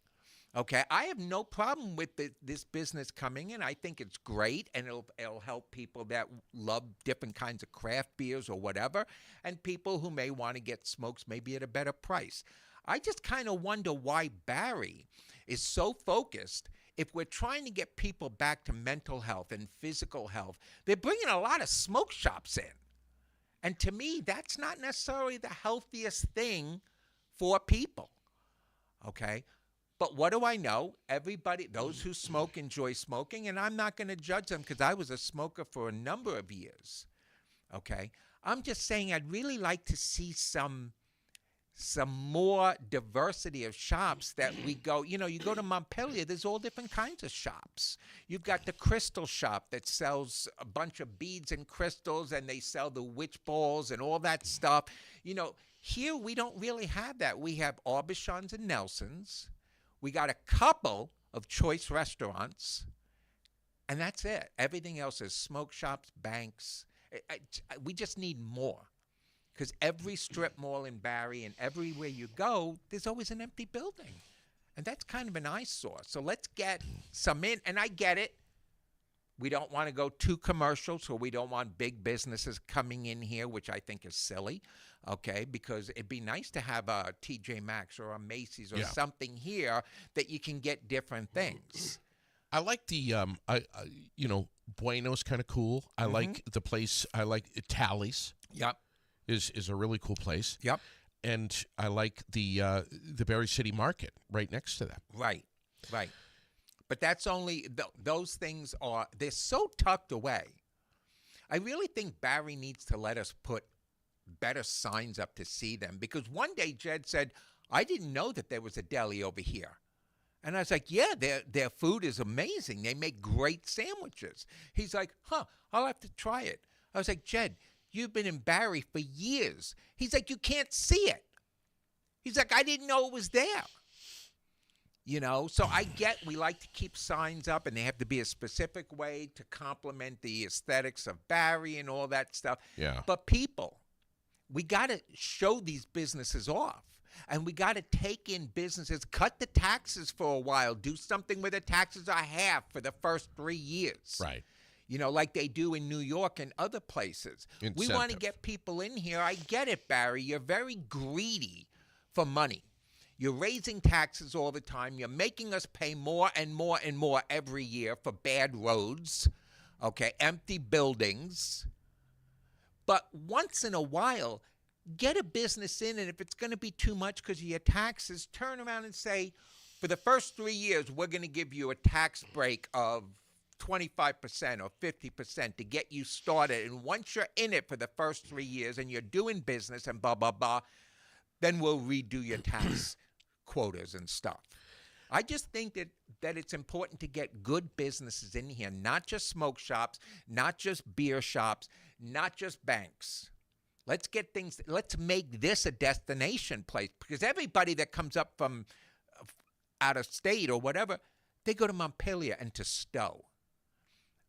Okay, I have no problem with this business coming in. I think it's great, and it'll help people that love different kinds of craft beers or whatever, and people who may want to get smokes maybe at a better price. I just kind of wonder why Barry is so focused. If we're trying to get people back to mental health and physical health, they're bringing a lot of smoke shops in. And to me, that's not necessarily the healthiest thing for people. Okay? But what do I know? Everybody, those who smoke enjoy smoking, and I'm not going to judge them because I was a smoker for a number of years. Okay? I'm just saying I'd really like to see some some more diversity of shops that we go. You know, you go to Montpelier, there's all different kinds of shops. You've got the crystal shop that sells a bunch of beads and crystals, and they sell the witch balls and all that stuff. You know, here we don't really have that. We have Aubuchon's and Nelson's. We got a couple of choice restaurants, and that's it. Everything else is smoke shops, banks. We just need more. Because every strip mall in Barrie and everywhere you go, there's always an empty building. And that's kind of an eyesore. So let's get some in. And I get it. We don't want to go too commercial, so we don't want big businesses coming in here, which I think is silly, okay? Because it'd be nice to have a TJ Maxx or a Macy's or something here that you can get different things. I like the, you know, Bueno's kind of cool. I like the place. I like Tally's. Yep. Is a really cool place. Yep. And I like the Barrie City Market right next to that. Right. But that's only, those things are, they're so tucked away. I really think Barrie needs to let us put better signs up to see them. Because one day Jed said, I didn't know that there was a deli over here. And I was like, yeah, their food is amazing. They make great sandwiches. He's like, I'll have to try it. I was like, Jed, you've been in Barrie for years. He's like, you can't see it. He's like, I didn't know it was there. You know, so I get we like to keep signs up, and they have to be a specific way to complement the aesthetics of Barrie and all that stuff. Yeah. But people, we got to show these businesses off. And we got to take in businesses, cut the taxes for a while, do something where the taxes are half for the first 3 years. Right. You know, like they do in New York and other places. We want to get people in here. I get it, Barrie. You're very greedy for money. You're raising taxes all the time. You're making us pay more and more and more every year for bad roads, okay, empty buildings. But once in a while, get a business in, and if it's going to be too much because of your taxes, turn around and say, for the first 3 years, we're going to give you a tax break of 25% or 50% to get you started. And once you're in it for the first 3 years and you're doing business and blah, blah, blah, then we'll redo your tax quotas and stuff. I just think that it's important to get good businesses in here, not just smoke shops, not just beer shops, not just banks. Let's get things, let's make this a destination place, because everybody that comes up from out of state or whatever, they go to Montpelier and to Stowe.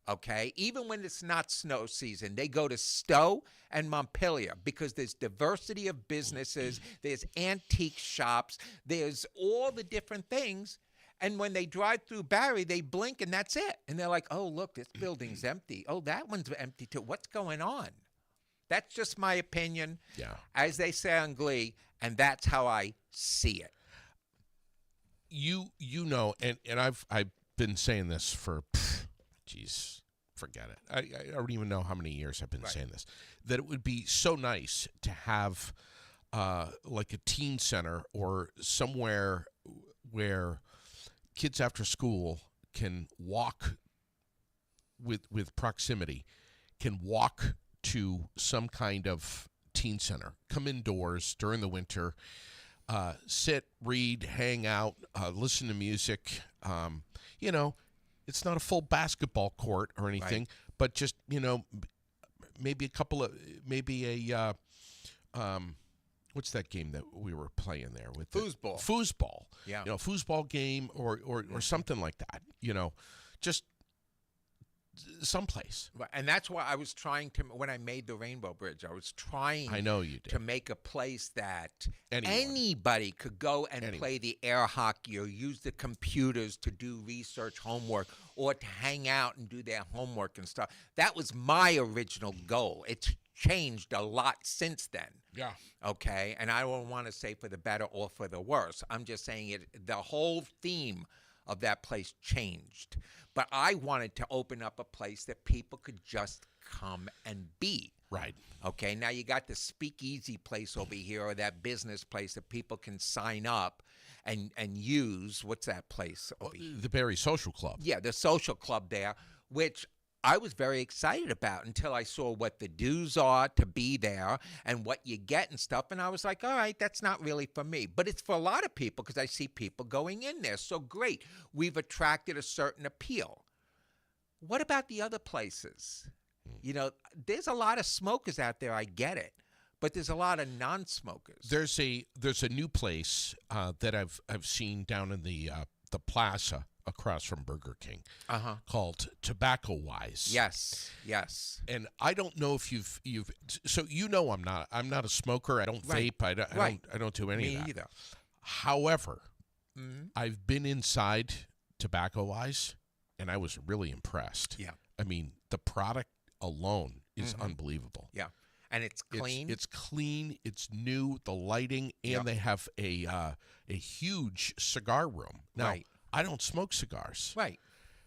Okay, even when it's not snow season, they go to Stowe and Montpelier because there's diversity of businesses, there's antique shops, there's all the different things. And when they drive through Barrie, they blink and that's it. And they're like, oh, look, this building's empty. Oh, that one's empty too. What's going on? That's just my opinion, as they say on Glee, and that's how I see it. You know, and I've been saying this for, geez, forget it. I don't even know how many years I've been saying this, that it would be so nice to have like a teen center or somewhere where kids after school can walk with proximity, can walk to some kind of teen center, come indoors during the winter, sit, read, hang out, listen to music. You know, it's not a full basketball court or anything, but just, you know, maybe what's that game that we were playing there with? Foosball. Foosball. Yeah. You know, foosball game or something like that, you know, just someplace. Right. And that's why I was trying to, when I made the Rainbow Bridge, I was trying I know you did. to make a place that Anyone. anybody could go and play the air hockey or use the computers to do research homework or to hang out and do their homework and stuff. That was my original goal. It's changed a lot since then. Yeah. Okay. And I don't want to say for the better or for the worse. I'm just saying the whole theme of that place changed. But I wanted to open up a place that people could just come and be. Right. Okay, now you got the speakeasy place over here, or that business place that people can sign up and use. What's that place over here? The Barrie Social Club. Yeah, the social club there, which I was very excited about until I saw what the dues are to be there and what you get and stuff. And I was like, all right, that's not really for me. But it's for a lot of people because I see people going in there. So great. We've attracted a certain appeal. What about the other places? You know, there's a lot of smokers out there. I get it. But there's a lot of non-smokers. There's a new place that I've seen down in the plaza across from Burger King called Tobacco Wise. Yes, yes. And I don't know if you've so you know I'm not a smoker. I don't Right. vape. I don't do any Me of that. either. However, Mhm. I've been inside Tobacco Wise and I was really impressed. Yeah. I mean, the product alone is unbelievable. Yeah. And it's clean. It's clean. It's new. The lighting, and Yep. they have a huge cigar room. Now, Right. I don't smoke cigars, right.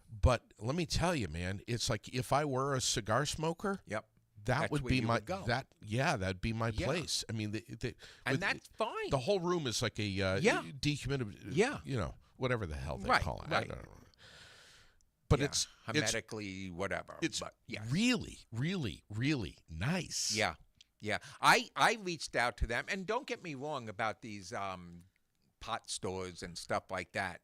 but let me tell you, man, it's like if I were a cigar smoker, Yep. that That's would where be you my would go. that'd be my Yeah. place. I mean, And with- that's fine. the whole room is like a Yeah. dehumidifier. Yeah. You know, whatever the hell they Right, call it. right. I don't know. But Yeah, it's hermetically whatever. it's but yeah. really, really, really nice. Yeah. Yeah. I reached out to them, and don't get me wrong about these pot stores and stuff like that.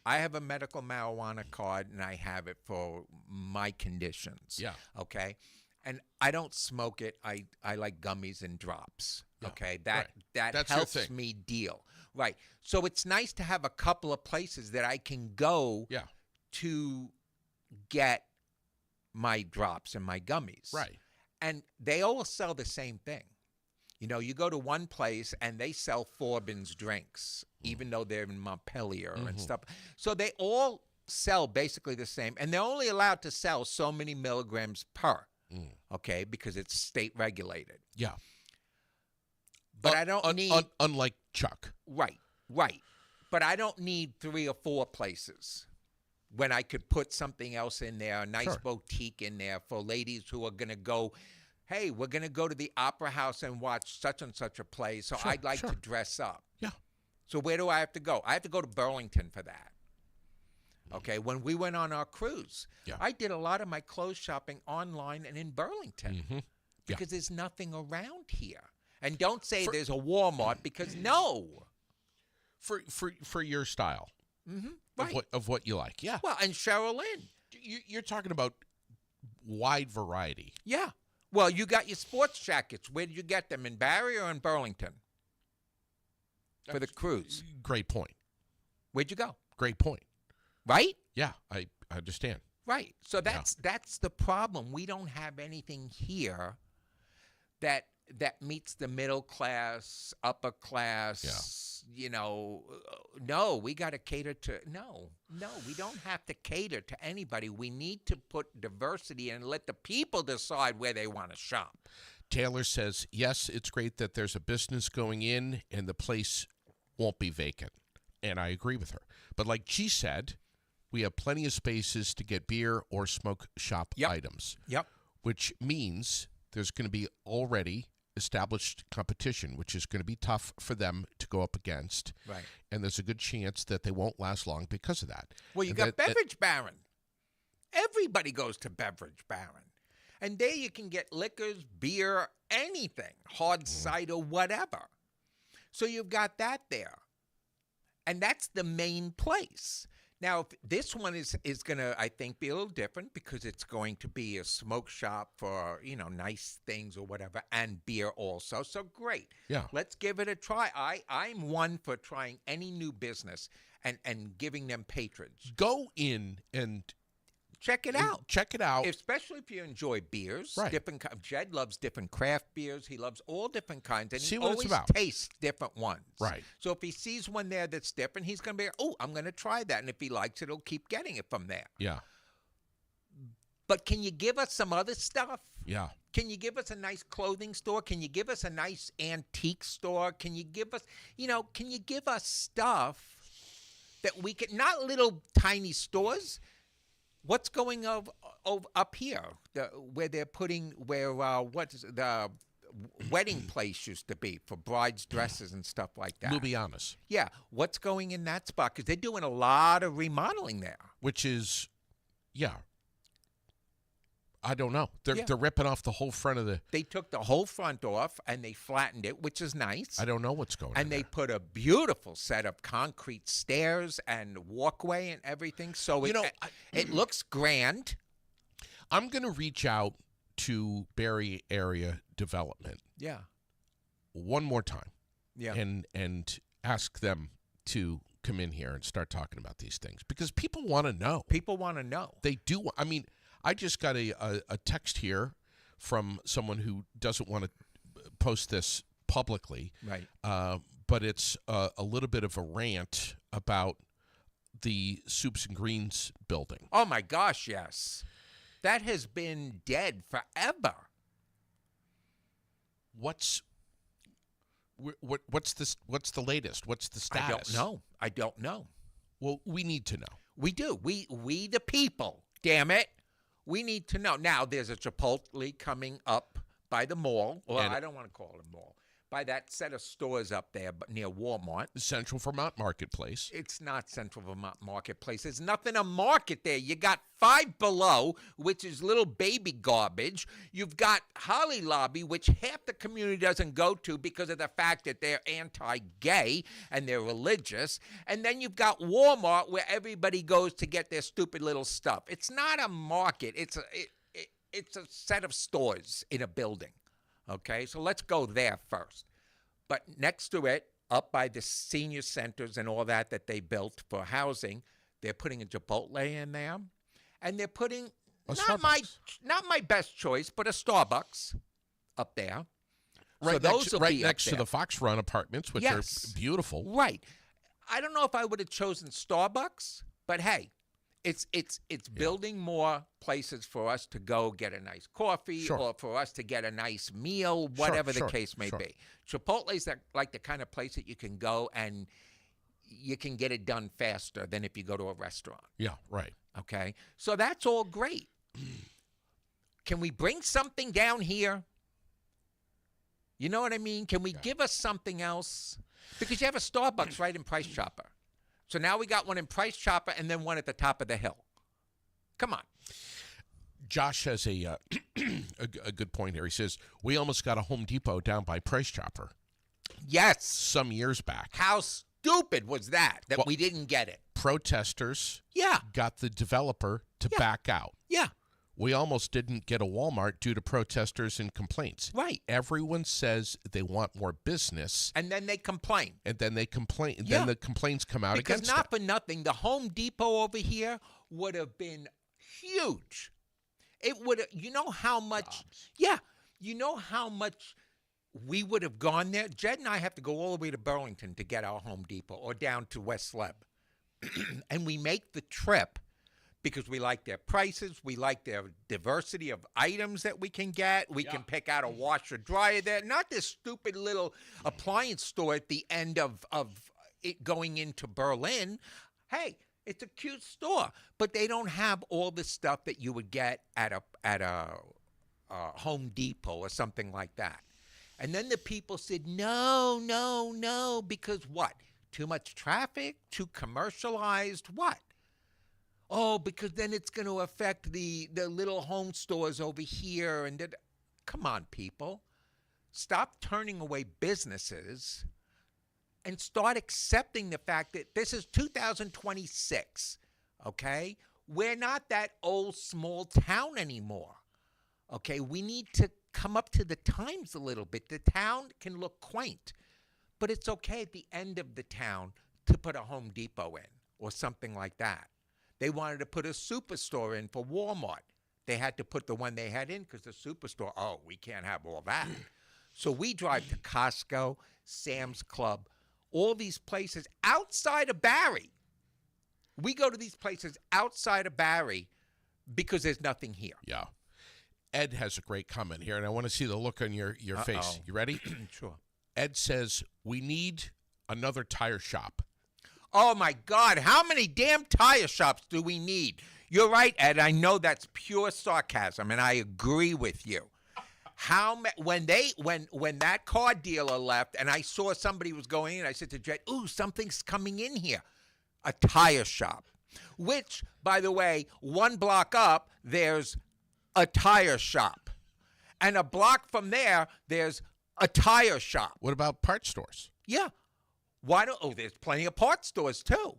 I have a medical marijuana card, and I have it for my conditions. Yeah. Okay. And I don't smoke it. I like gummies and drops. Yeah, Okay. right. That That's your helps thing. me deal. Right. So it's nice to have a couple of places that I can go Yeah. to get my drops and my gummies. Right. And they all sell the same thing. You know, you go to one place and they sell Forbin's drinks, even though they're in Montpelier and stuff. So they all sell basically the same, and they're only allowed to sell so many milligrams per, okay, because it's state regulated. Yeah. But I don't need unlike Chuck. right. But I don't need 3 or 4 places when I could put something else in there, a nice Sure. boutique in there for ladies who are going to go, hey, we're going to go to the Opera House and watch such and such a play, so Sure, I'd like sure. to dress up. Yeah. So where do I have to go? I have to go to Burlington for that. Okay, when we went on our cruise, Yeah. I did a lot of my clothes shopping online and in Burlington because there's nothing around here. And don't say there's a Walmart because no. For your style Right. of what you like. Yeah. Well, and Cheryl Lynn. You're talking about wide variety. Yeah. Well, you got your sports jackets. Where did you get them? In Barrie or in Burlington? For the cruise. Great point. Where'd you go? Great point. Right? Yeah, I understand. Right. So that's the problem. We don't have anything here that meets the middle class, upper class, you know. No, we got to cater to no, we don't have to cater to anybody. We need to put diversity and let the people decide where they want to shop. Taylor says, yes, it's great that there's a business going in and the place won't be vacant. And I agree with her. But like she said, we have plenty of spaces to get beer or smoke shop items, Yep. which means there's going to be already established competition, which is going to be tough for them to go up against. Right. And there's a good chance that they won't last long because of that. Well, you And got that- Beverage Baron. Everybody goes to Beverage Baron. And there you can get liquors, beer, anything, hard cider, whatever. So you've got that there. And that's the main place. Now, this one is going to, I think, be a little different because it's going to be a smoke shop for, you know, nice things or whatever, and beer also. So great. Yeah. Let's give it a try. I'm one for trying any new business and giving them patronage. Go in and Check it out. check it out. Especially if you enjoy beers, Right. different. Jed loves different craft beers. He loves all different kinds, and See he what it's always about. tastes different ones. Right. So if he sees one there that's different, he's going to be, oh, I'm going to try that, and if he likes it, he'll keep getting it from there. Yeah. But can you give us some other stuff? Yeah. Can you give us a nice clothing store? Can you give us a nice antique store? Can you give us, can you give us stuff that we can, not little tiny stores? What's going up here, where they're putting, what is it, the wedding place used to be for brides' dresses and stuff like that? Lubianas, Yeah. What's going in that spot? Because they're doing a lot of remodeling there. which is, yeah, I don't know. They're ripping off the whole front of the. They took the whole front off and they flattened it, which is nice. I don't know what's going on. And they put a beautiful set of concrete stairs and walkway and everything. So it looks grand. I'm going to reach out to Barry Area Development. Yeah. One more time. Yeah. And ask them to come in here and start talking about these things because people want to know. People want to know. They do. I mean, I just got a text here from someone who doesn't want to post this publicly. Right. But it's a little bit of a rant about the Soups and Greens building. Oh, my gosh, yes. That has been dead forever. What's the latest? What's the status? I don't know. Well, we need to know. We do. We the people, damn it. We need to know. Now, there's a Chipotle coming up by the mall. Well, I don't want to call it a mall. By that set of stores up there near Walmart. Central Vermont Marketplace. It's not Central Vermont Marketplace. There's nothing to market there. You got Five Below, which is little baby garbage. You've got Holly Lobby, which half the community doesn't go to because of the fact that they're anti-gay and they're religious. And then you've got Walmart, where everybody goes to get their stupid little stuff. It's not a market. It's a set of stores in a building. Okay, so let's go there first. But next to it, up by the senior centers and all that they built for housing, they're putting a Chipotle in there, and they're putting not my best choice, but a Starbucks up there. Right, so right next to the Fox Run apartments, which are beautiful. Right. I don't know if I would have chosen Starbucks, but hey. It's building more places for us to go get a nice coffee or for us to get a nice meal, whatever the case may be. Chipotle's like the kind of place that you can go and you can get it done faster than if you go to a restaurant. Yeah, right. Okay? So that's all great. Can we bring something down here? You know what I mean? Can we give us something else? Because you have a Starbucks right in Price Chopper. So now we got one in Price Chopper and then one at the top of the hill. Come on. Josh has a good point here. He says, we almost got a Home Depot down by Price Chopper. Yes. Some years back. How stupid was that we didn't get it? Protesters got the developer to back out. Yeah. We almost didn't get a Walmart due to protesters and complaints. Right. Everyone says they want more business. And then they complain. And then they complain. And then the complaints come out against it. Because not for nothing, the Home Depot over here would have been huge. It would have, you know how much, you know how much we would have gone there? Jed and I have to go all the way to Burlington to get our Home Depot or down to West Leb. And we make the trip because we like their prices, we like their diversity of items that we can get. We can pick out a washer dryer there. Not this stupid little appliance store at the end of it going into Berlin. Hey, it's a cute store, but they don't have all the stuff that you would get at a Home Depot or something like that. And then the people said, no, because what? Too much traffic? Too commercialized? What? Oh, because then it's going to affect the little home stores over here. And come on, people. Stop turning away businesses and start accepting the fact that this is 2026, okay? We're not that old small town anymore, okay? We need to come up to the times a little bit. The town can look quaint, but it's okay at the end of the town to put a Home Depot in or something like that. They wanted to put a superstore in for Walmart. They had to put the one they had in because the superstore, we can't have all that. So we drive to Costco, Sam's Club, all these places outside of Barrie. We go to these places outside of Barrie because there's nothing here. Yeah. Ed has a great comment here, and I want to see the look on your face. You ready? Sure. Ed says, we need another tire shop. Oh, my God. How many damn tire shops do we need? You're right, Ed. I know that's pure sarcasm, and I agree with you. When that car dealer left and I saw somebody was going in, I said to Jed, ooh, something's coming in here. A tire shop. Which, by the way, one block up, there's a tire shop. And a block from there, there's a tire shop. What about part stores? Yeah. Why don't, oh, there's plenty of parts stores too.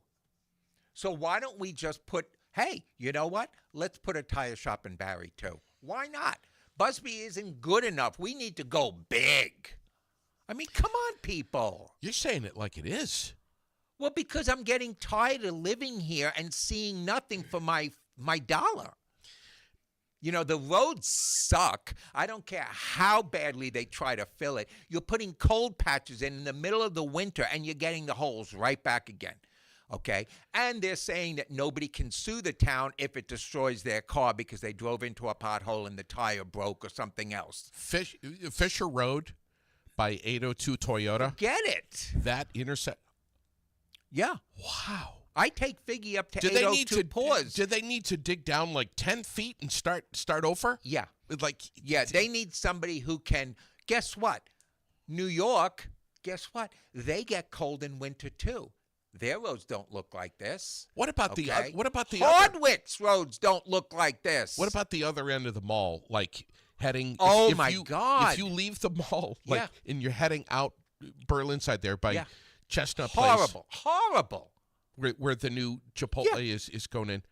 So why don't we just put, hey, you know what? Let's put a tire shop in Barry too. Why not? Busby isn't good enough. We need to go big. I mean, come on, people. You're saying it like it is. Well, because I'm getting tired of living here and seeing nothing for my dollar. You know, the roads suck. I don't care how badly they try to fill it. You're putting cold patches in the middle of the winter, and you're getting the holes right back again. Okay? And they're saying that nobody can sue the town if it destroys their car because they drove into a pothole and the tire broke or something else. Fisher Road by 802 Toyota. Get it. That intersect. Yeah. Wow. I take Figgy up to Did they 802 need to Pause. Did they need to dig down like 10 feet and start over? Yeah. Like Yeah, they need somebody who can. Guess what? New York, guess what? They get cold in winter too. Their roads don't look like this. What about Okay? the Hardwick's roads don't look like this. What about the other end of the mall, like heading? Oh, if my you, God. If you leave the mall, like, Yeah. and you're heading out Berlin side there by Yeah. Chestnut horrible, horrible? Place, where the new Chipotle is going in.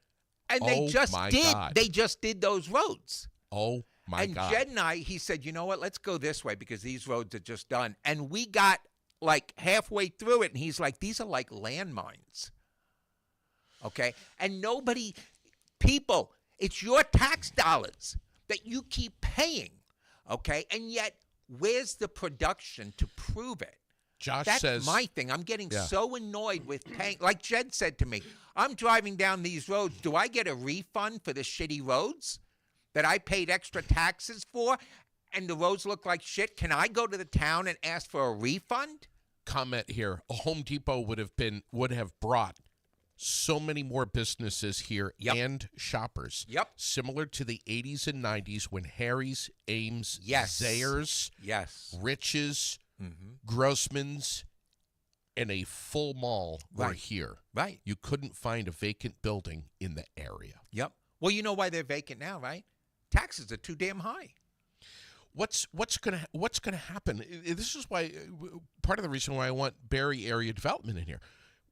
And Oh, my God. they just did those roads. Oh my And God! Jed and I, he said, you know what? Let's go this way because these roads are just done. And we got like halfway through it, and he's like, these are like landmines. Okay? And people, it's your tax dollars that you keep paying. Okay? And yet, where's the production to prove it? Josh That's says my thing. I'm getting Yeah. so annoyed with paying. Like Jed said to me, I'm driving down these roads. Do I get a refund for the shitty roads that I paid extra taxes for and the roads look like shit? Can I go to the town and ask for a refund? comment here. A Home Depot would have brought so many more businesses here Yep. and shoppers. Yep. Similar to the 80s and 90s when Harry's, Ames, Yes. Zayre's, Yes. Rich's, Mm-hmm. Grossman's, and a full mall were Right. here. Right. You couldn't find a vacant building in the area. Yep. Well, you know why they're vacant now, right? Taxes are too damn high. What's gonna happen? This is why part of the reason why I want Barry area development in here.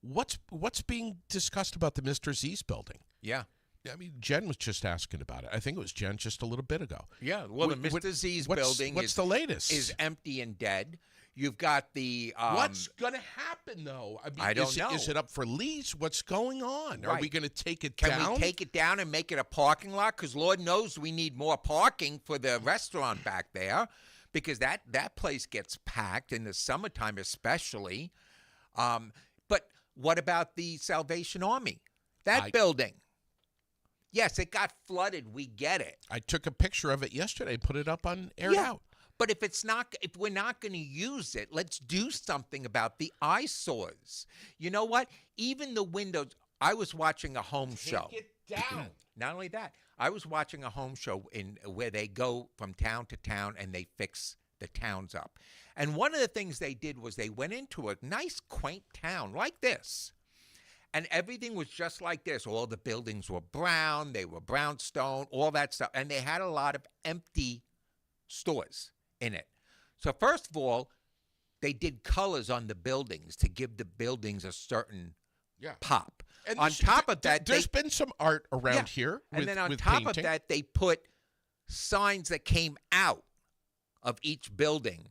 What's being discussed about the Mr. Z's building? Yeah. I mean, Jen was just asking about it. I think it was Jen just a little bit ago. Yeah. Well, the What- Mr. Z's what's- building what's the latest? is empty and dead. You've got the What's going to happen, though? I mean, I don't know. Is it up for lease? What's going on? Are Right. we going to take it Can down? we take it down and make it a parking lot? Because Lord knows we need more parking for the restaurant back there, because that place gets packed in the summertime especially. But what about the Salvation Army? That building. Yes, it got flooded. We get it. I took a picture of it yesterday, put it up on Air It Out. But if we're not going to use it, let's do something about the eyesores. You know what? Even the windows. I was watching a home show. Take it down. Not only that, I was watching a home show where they go from town to town and they fix the towns up. And one of the things they did was they went into a nice, quaint town like this. And everything was just like this. All the buildings were brown. They were brownstone, all that stuff. And they had a lot of empty stores in it. So first of all, they did colors on the buildings to give the buildings a certain pop. And on top of that, there's been some art around here. And with, then on with top painting. of that, they put signs that came out of each building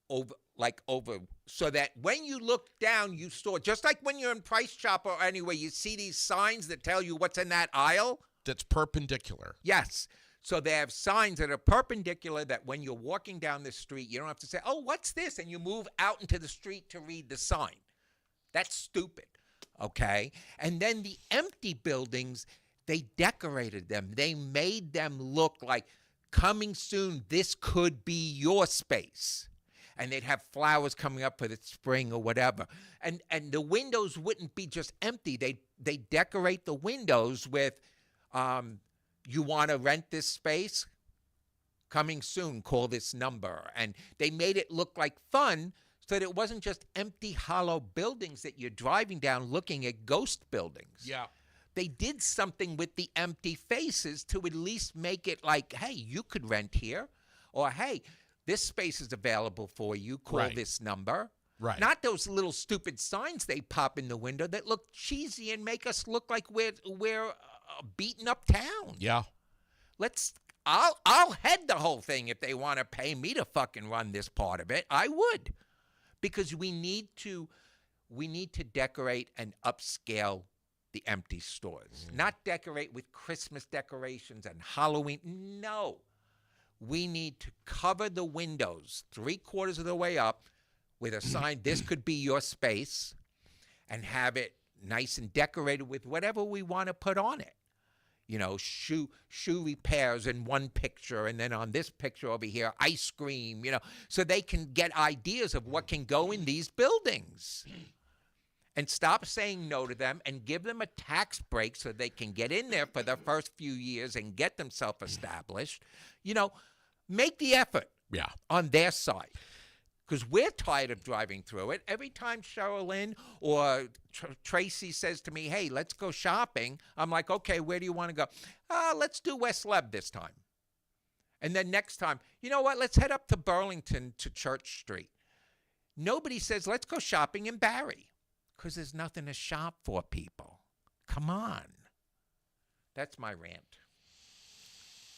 over so that when you look down, you saw, just like when you're in Price Chopper or anywhere, you see these signs that tell you what's in that aisle. That's perpendicular. Yes. So they have signs that are perpendicular that when you're walking down the street, you don't have to say, oh, what's this? And you move out into the street to read the sign. That's stupid. Okay? And then the empty buildings, they decorated them. They made them look like coming soon, this could be your space. And they'd have flowers coming up for the spring or whatever. And the windows wouldn't be just empty. They decorate the windows with, you want to rent this space? Coming soon, call this number. And they made it look like fun so that it wasn't just empty, hollow buildings that you're driving down looking at ghost buildings. Yeah. they did something with the empty faces to at least make it like, hey, you could rent here, or hey, this space is available for you. Call Right. this number. Right. Not those little stupid signs they pop in the window that look cheesy and make us look like we're a beaten up town. Yeah. I'll head the whole thing if they want to pay me to fucking run this part of it. I would, because we need to decorate and upscale the empty stores. Not decorate with Christmas decorations and Halloween. No. We need to cover the windows 3/4 of the way up with a sign, this could be your space, and have it nice and decorated with whatever we want to put on it. You know, shoe repairs in one picture, and then on this picture over here, ice cream, you know, so they can get ideas of what can go in these buildings. And stop saying no to them and give them a tax break so they can get in there for the first few years and get themselves established. You know, make the effort Yeah. on their side. Because we're tired of driving through it. Every time Sherilyn or Tracy says to me, hey, let's go shopping, I'm like, okay, where do you want to go? Let's do West Leb this time. And then next time, you know what, let's head up to Burlington to Church Street. Nobody says, let's go shopping in Barry. Because there's nothing to shop for, people. Come on. That's my rant.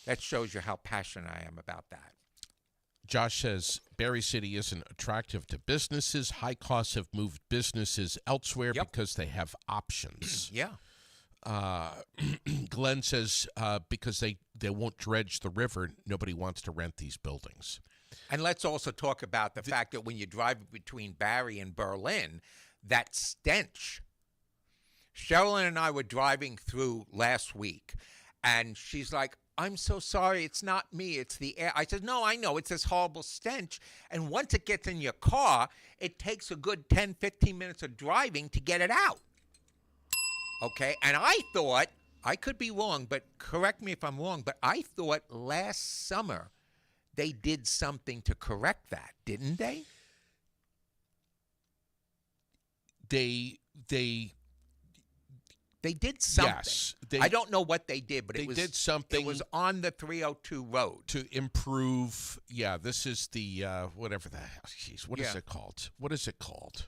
That shows you how passionate I am about that. Josh says Barry City isn't attractive to businesses. High costs have moved businesses elsewhere because they have options. Yeah. Glenn says because they won't dredge the river, nobody wants to rent these buildings. And let's also talk about the fact that when you drive between Barry and Berlin, that stench. Sherilyn and I were driving through last week, and she's like, I'm so sorry, it's not me, it's the air. I said, no, I know, it's this horrible stench. And once it gets in your car, it takes a good 10, 15 minutes of driving to get it out. Okay, and I thought, I could be wrong, but correct me if I'm wrong, but I thought last summer they did something to correct that, didn't they? They did something. Yes, I don't know what they did, but they it was did something. It was on the 302 road to improve. Yeah, this is the whatever the hell. Jeez, what is it called? What is it called?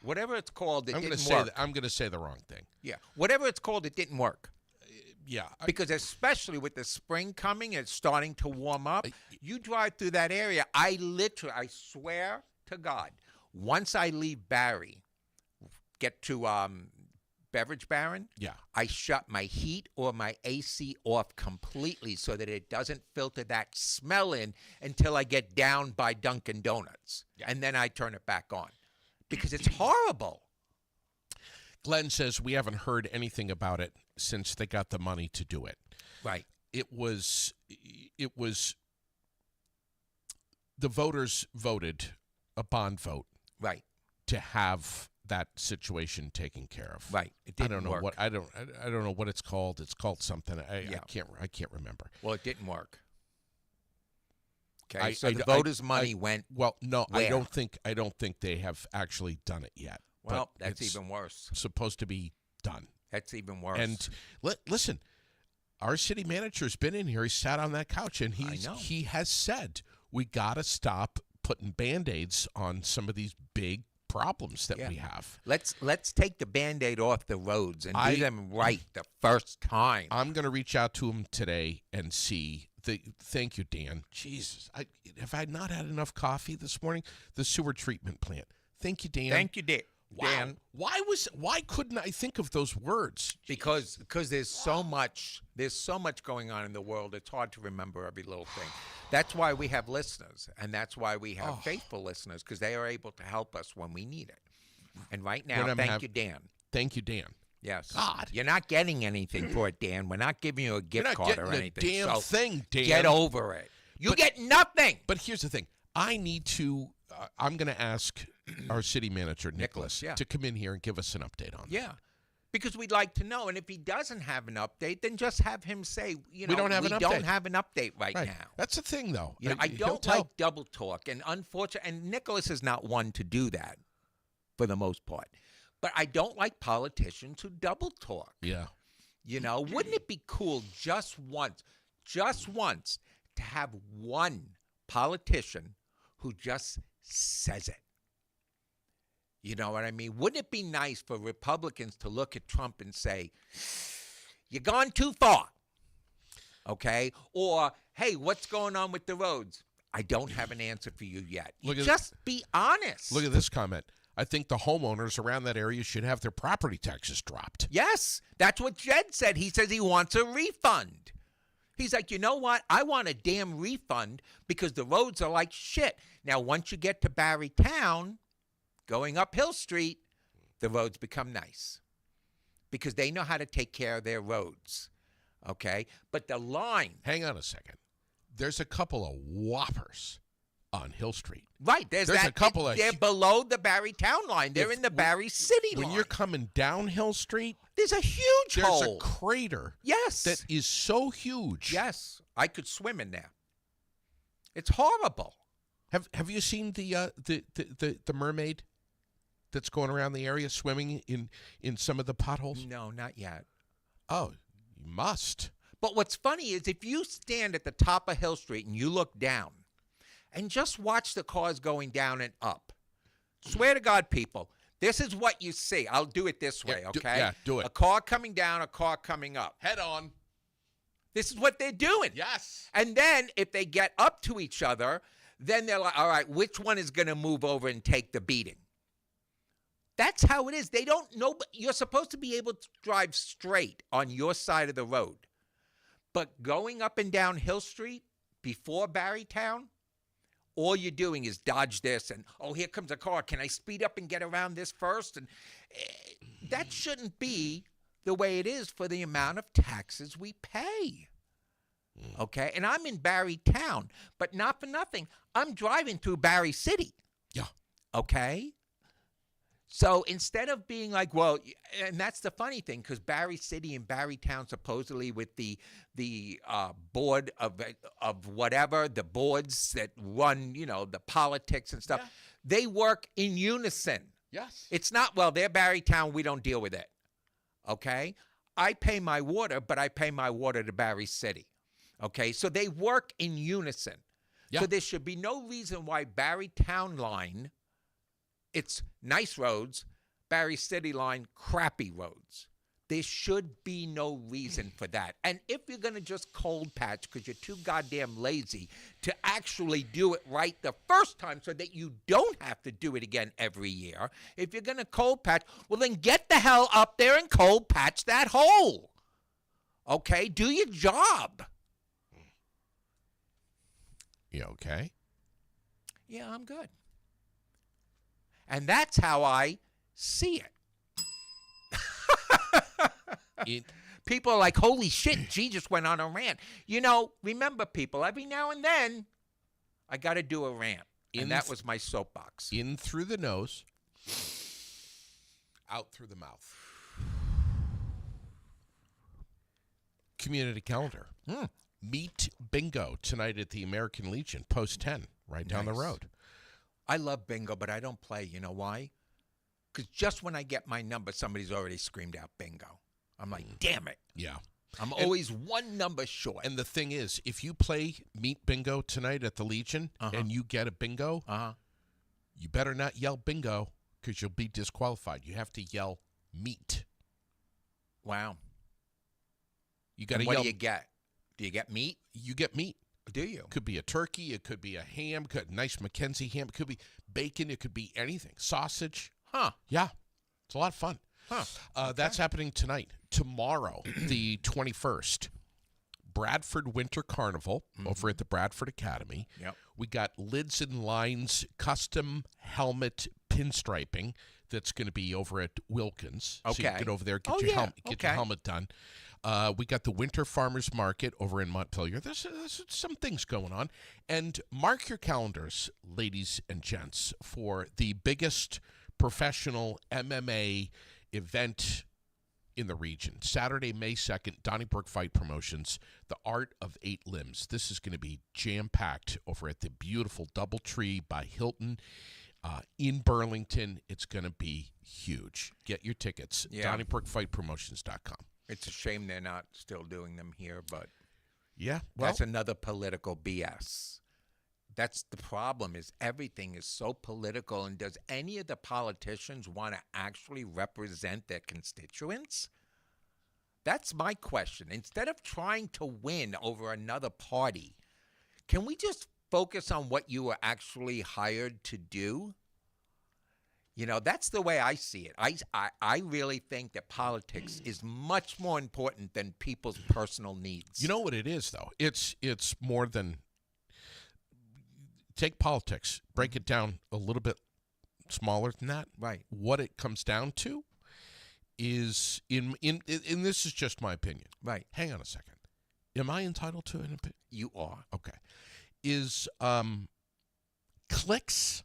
Whatever it's called, it I'm didn't gonna work. I'm going to say the wrong thing. Yeah, whatever it's called, it didn't work. Yeah, Because especially with the spring coming, it's starting to warm up. You drive through that area, I swear to God, once I leave Barry, get to Beverage Baron, I shut my heat or my AC off completely so that it doesn't filter that smell in until I get down by Dunkin' Donuts. And then I turn it back on because it's horrible. Glenn says we haven't heard anything about it since they got the money to do it. Right. It was the voters voted a bond vote. Right. To have that situation taken care of. Right. It didn't I don't know work. what I don't know what it's called. It's called something. I can't remember. Well, it didn't work. Okay. So the voters' money went. Well, no, where? I don't think they have actually done it yet. Well, but that's it's even worse. supposed to be done. That's even worse. And listen, our city manager's been in here. He sat on that couch and he has said we got to stop putting Band-Aids on some of these big problems that we have. Let's take the Band-Aid off the roads and do them right the first time. I'm going to reach out to him today and see. Thank you, Dan. Jesus, have I not had enough coffee this morning? The sewer treatment plant. Thank you, Dan. Thank you, Dan. Wow. Dan. Why couldn't I think of those words? Because there's so much going on in the world. It's hard to remember every little thing. That's why we have listeners, and that's why we have faithful listeners, because they are able to help us when we need it. And right now, thank you, Dan. Thank you, Dan. Yes. God, you're not getting anything for it, Dan. We're not giving you a gift card or anything. You're not getting a damn thing, Dan. Get over it. You get nothing. But here's the thing. I need to. I'm going to ask our city manager, Nicholas, to come in here and give us an update on that. Yeah. Because we'd like to know. And if he doesn't have an update, then just have him say, we don't have an update right now. That's the thing, though. I don't like double talk. And unfortunately, and Nicholas is not one to do that for the most part. But I don't like politicians who double talk. Yeah. You know, wouldn't it be cool just once, to have one politician who just says it? You know what I mean? Wouldn't it be nice for Republicans to look at Trump and say, "You're gone too far"? Okay? Or, "Hey, what's going on with the roads? I don't have an answer for you yet." Just be honest. Look at this comment. I think the homeowners around that area should have their property taxes dropped. Yes, that's what Jed said. He says he wants a refund. He's like, you know what? I want a damn refund because the roads are like shit. Now, once you get to Barrytown, going up Hill Street, the roads become nice because they know how to take care of their roads. Okay? But the line. Hang on a second. There's a couple of whoppers on Hill Street. Right. There's a couple of. They're below the Barrytown line. They're in the Barry City line. When you're coming down Hill Street, there's a huge hole. There's a crater. Yes. That is so huge. Yes. I could swim in there. It's horrible. Have you seen the mermaid that's going around the area swimming in some of the potholes? No, not yet. Oh, you must. But what's funny is if you stand at the top of Hill Street and you look down and just watch the cars going down and up, swear to God, people, this is what you see. I'll do it this way, okay? Do it. A car coming down, a car coming up. Head on. This is what they're doing. Yes. And then if they get up to each other, then they're like, all right, which one is going to move over and take the beating? That's how it is. They don't know. But you're supposed to be able to drive straight on your side of the road. But going up and down Hill Street before Barrytown, all you're doing is dodge this and, oh, here comes a car. Can I speed up and get around this first? And that shouldn't be the way it is for the amount of taxes we pay. Okay? And I'm in Barrytown, but not for nothing. I'm driving through Barry City. Yeah. Okay? So instead of being like, well, and that's the funny thing, because Barry City and Barrytown supposedly with the board of whatever, the boards that run, you know, the politics and stuff, they work in unison. Yes. It's not, well, they're Barrytown, we don't deal with it. Okay? I pay my water, but I pay my water to Barry City. Okay? So they work in unison. Yeah. So there should be no reason why Barrytown line, it's nice roads, Barry City line, crappy roads. There should be no reason for that. And if you're going to just cold patch because you're too goddamn lazy to actually do it right the first time so that you don't have to do it again every year, if you're going to cold patch, well, then get the hell up there and cold patch that hole. Okay? Do your job. You okay? Yeah, I'm good. And that's how I see it. People are like, holy shit, G just went on a rant. You know, remember, people, every now and then, I got to do a rant. And that was my soapbox. In through the nose, out through the mouth. Community calendar. Meet Bingo tonight at the American Legion, post 10, right down the road. I love bingo, but I don't play. You know why? Because just when I get my number, somebody's already screamed out bingo. I'm like, damn it. Yeah. I'm always one number short. And the thing is, if you play Meet Bingo tonight at the Legion and you get a bingo, you better not yell bingo because you'll be disqualified. You have to yell meet. Wow. You got to yell. yell. What do you get? Do you get meat? You get meat. Do you? Could be a turkey. It could be a ham. Nice Mackenzie ham. It could be bacon. It could be anything. Sausage. Huh. Yeah. It's a lot of fun. Huh. Okay. That's happening tonight. Tomorrow, the 21st, Bradford Winter Carnival over at the Bradford Academy. Yep. We got Lids and Lines custom helmet pinstriping that's going to be over at Wilkins. Okay. So you get over there, get your helmet done. We got the Winter Farmers Market over in Montpelier. There's some things going on. And mark your calendars, ladies and gents, for the biggest professional MMA event in the region. Saturday, May 2nd, Donnybrook Fight Promotions, The Art of Eight Limbs. This is going to be jam-packed over at the beautiful DoubleTree by Hilton In Burlington, it's going to be huge. Get your tickets. Yeah. DonnybrookFightPromotions.com. It's a shame they're not still doing them here, but Yeah, well, that's another political BS. That's the problem, is everything is so political, and does any of the politicians want to actually represent their constituents? That's my question. Instead of trying to win over another party, can we just focus on what you were actually hired to do? You know, that's the way I see it. I really think that politics is much more important than people's personal needs. you know what it is, though? It's more than... Take politics, break it down a little bit smaller than that. Right. What it comes down to is, and this is just my opinion. Right. Hang on a second. Am I entitled to an opinion? You are. Okay. Is clicks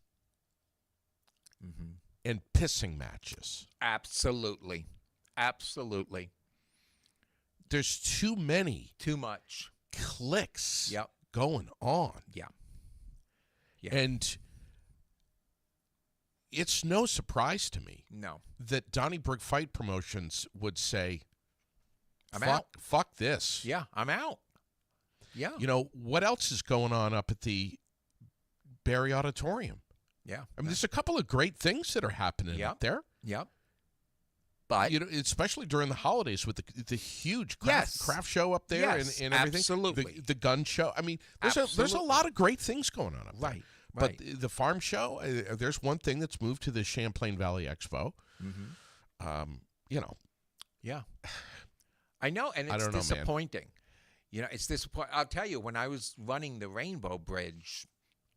Mm-hmm. and pissing matches. Absolutely. Absolutely. There's too many Too much. clicks Yep. going on. Yeah. Yeah. And it's no surprise to me No. that Donnybrook Fight Promotions would say, I'm fuck, out. fuck this. Yeah, I'm out. Yeah. You know, what else is going on up at the Barry Auditorium? Yeah. I mean, there's a couple of great things that are happening Yep. up there. Yep. But You know, especially during the holidays with the huge Yes. craft show up there Yes, and everything. absolutely. The gun show. I mean, there's a Absolutely. lot of great things going on up there. Right. But Right. the farm show, there's one thing that's moved to the Champlain Valley Expo. Mm-hmm. You know, Yeah. I know, and I it's don't know, man. disappointing. You know, it's disappointing. I'll tell you, when I was running the Rainbow Bridge,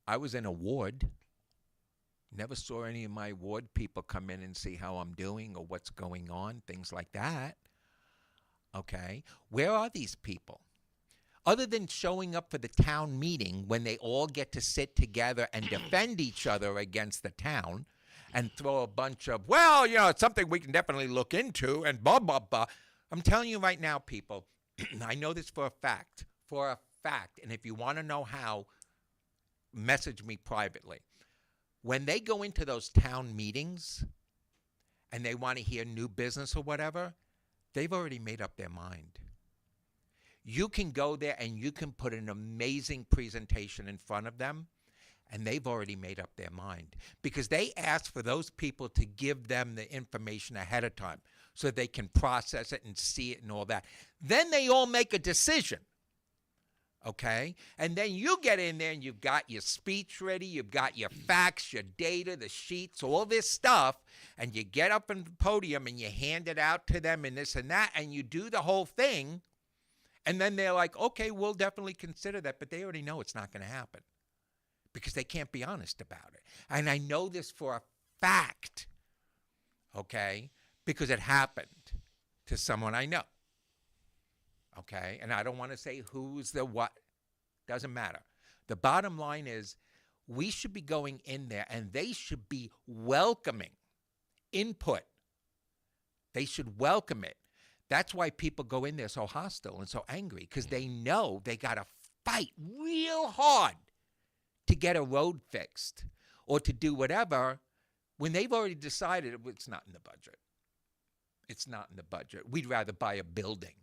I was in a ward. Never saw any of my ward people come in and see how I'm doing or what's going on, things like that. Okay. Where are these people? Other than showing up for the town meeting when they all get to sit together and defend each other against the town and throw a bunch of, well, you know, it's something we can definitely look into and blah, blah, blah. I'm telling you right now, people, I know this for a fact, and if you want to know how, message me privately. When they go into those town meetings and they want to hear new business or whatever, they've already made up their mind. You can go there and you can put an amazing presentation in front of them, and they've already made up their mind because they ask for those people to give them the information ahead of time so they can process it and see it and all that. Then they all make a decision. Okay? And then you get in there and you've got your speech ready, you've got your facts, your data, the sheets, all this stuff, and you get up on the podium and you hand it out to them and this and that, and you do the whole thing, and then they're like, okay, we'll definitely consider that, but they already know it's not going to happen because they can't be honest about it. And I know this for a fact, okay, because it happened to someone I know. Okay, and I don't want to say who's the what. Doesn't matter. The bottom line is we should be going in there and they should be welcoming input. They should welcome it. That's why people go in there so hostile and so angry, because they know they got to fight real hard to get a road fixed or to do whatever when they've already decided it's not in the budget. It's not in the budget. We'd rather buy a building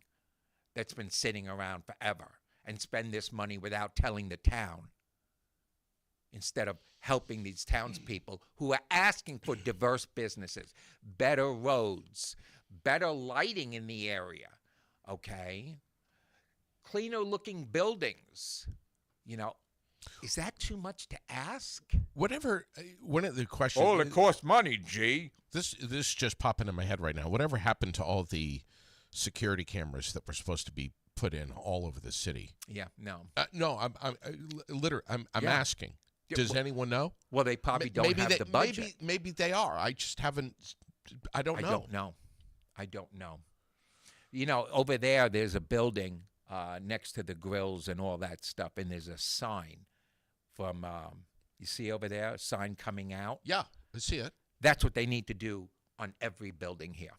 that's been sitting around forever and spend this money without telling the town instead of helping these townspeople who are asking for diverse businesses, better roads, better lighting in the area, okay? Cleaner looking buildings. You know, is that too much to ask? whatever. One of the questions. Oh, it costs money, G. This just popping in my head right now. Whatever happened to all the security cameras that were supposed to be put in all over the city? Yeah, no. No, I'm literally I'm Yeah. asking. Yeah, Does well- anyone know? Well, they probably don't have the budget. Maybe they are. I just haven't. I don't know. I don't know. You know, over there's a building next to the grills and all that stuff, and there's a sign from, you see over there, a sign coming out? Yeah, I see it. That's what they need to do on every building here.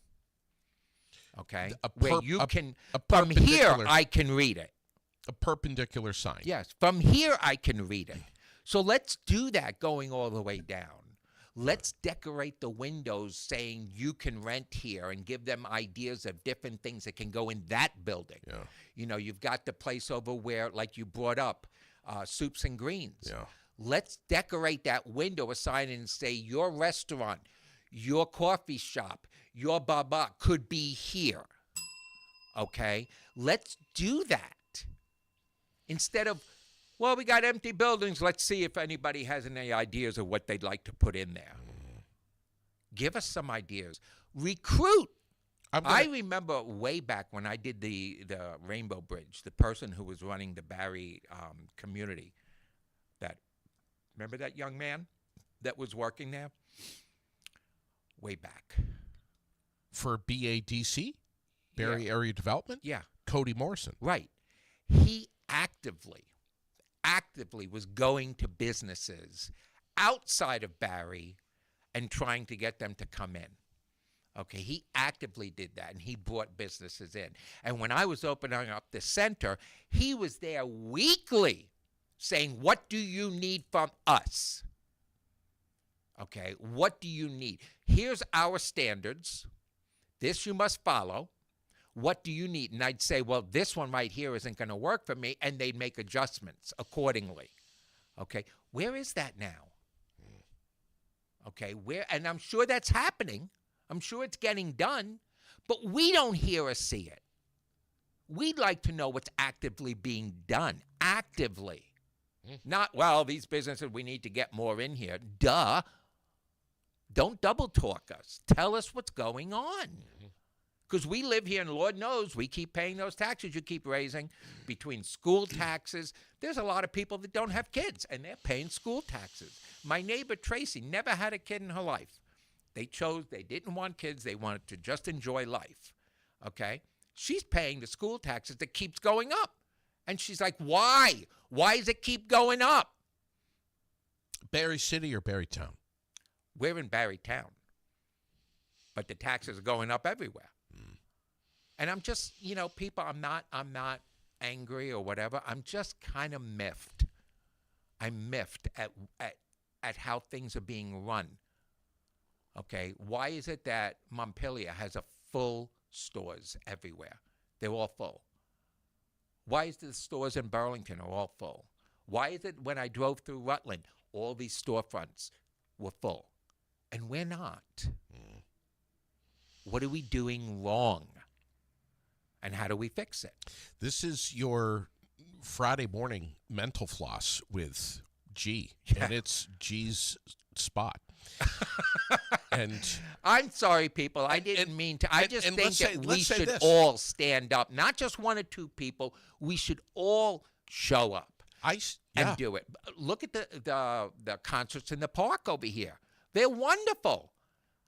Okay? A Where perp- you a- can, a from here, perpendicular- I can read it. A perpendicular sign. Yes, from here I can read it. So let's do that going all the way down. Let's decorate the windows saying you can rent here and give them ideas of different things that can go in that building. Yeah. You know, you've got the place over where, like you brought up, Soups and Greens. Yeah. Let's decorate that window, a sign, and say your restaurant, your coffee shop, your baba could be here. Okay? Let's do that. Instead of, well, we got empty buildings. Let's see if anybody has any ideas of what they'd like to put in there. Give us some ideas. Recruit. I remember way back when I did the Rainbow Bridge, the person who was running the Barry community, remember that young man that was working there? Way back. For BADC, Barry Yeah. Area Development? Yeah. Cody Morrison. Right. He actively was going to businesses outside of Barry and trying to get them to come in. Okay, he actively did that, and he brought businesses in. And when I was opening up the center, he was there weekly saying, what do you need from us? Okay, what do you need? Here's our standards. This you must follow. What do you need? And I'd say, well, this one right here isn't going to work for me, and they'd make adjustments accordingly. Okay, where is that now? Okay, where? And I'm sure that's happening. I'm sure it's getting done, but we don't hear or see it. We'd like to know what's actively being done. Actively. Not, well, these businesses, we need to get more in here. Duh. Don't double talk us. Tell us what's going on. Because we live here, and Lord knows we keep paying those taxes you keep raising. Between school taxes, there's a lot of people that don't have kids, and they're paying school taxes. My neighbor Tracy never had a kid in her life. They didn't want kids. They wanted to just enjoy life. Okay? She's paying the school taxes that keeps going up. And she's like, why? Why does it keep going up? Barry City or Barrytown? We're in Barrytown. But the taxes are going up everywhere. And I'm just, people, I'm not angry or whatever. I'm just kind of miffed. I'm miffed at how things are being run. Okay, why is it that Montpelier has a full stores everywhere? They're all full. Why is the stores in Burlington are all full? Why is it when I drove through Rutland, all these storefronts were full, and we're not? What are we doing wrong? And how do we fix it? This is your Friday morning mental floss with G, and it's G's spot. And I'm sorry, people. I didn't mean to. I just think that we should all stand up. Not just one or two people. We should all show up and do it. Look at the concerts in the park over here. They're wonderful.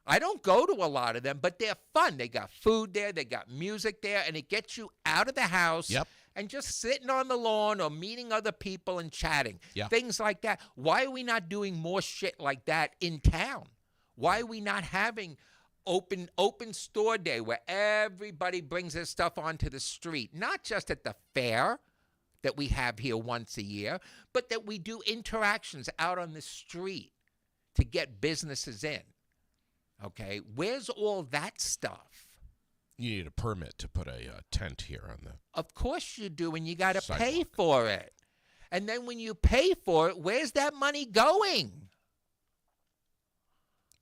I don't go to a lot of them, but they're fun. They got food there. They got music there, and it gets you out of the house. Yep. And just sitting on the lawn or meeting other people and chatting. Yeah. Things like that. Why are we not doing more shit like that in town? Why are we not having open store day where everybody brings their stuff onto the street? Not just at the fair that we have here once a year, but that we do interactions out on the street to get businesses in. Okay? Where's all that stuff? You need a permit to put a tent here on the. Of course you do, and you got to sidewalk. pay for it. And then when you pay for it, where's that money going?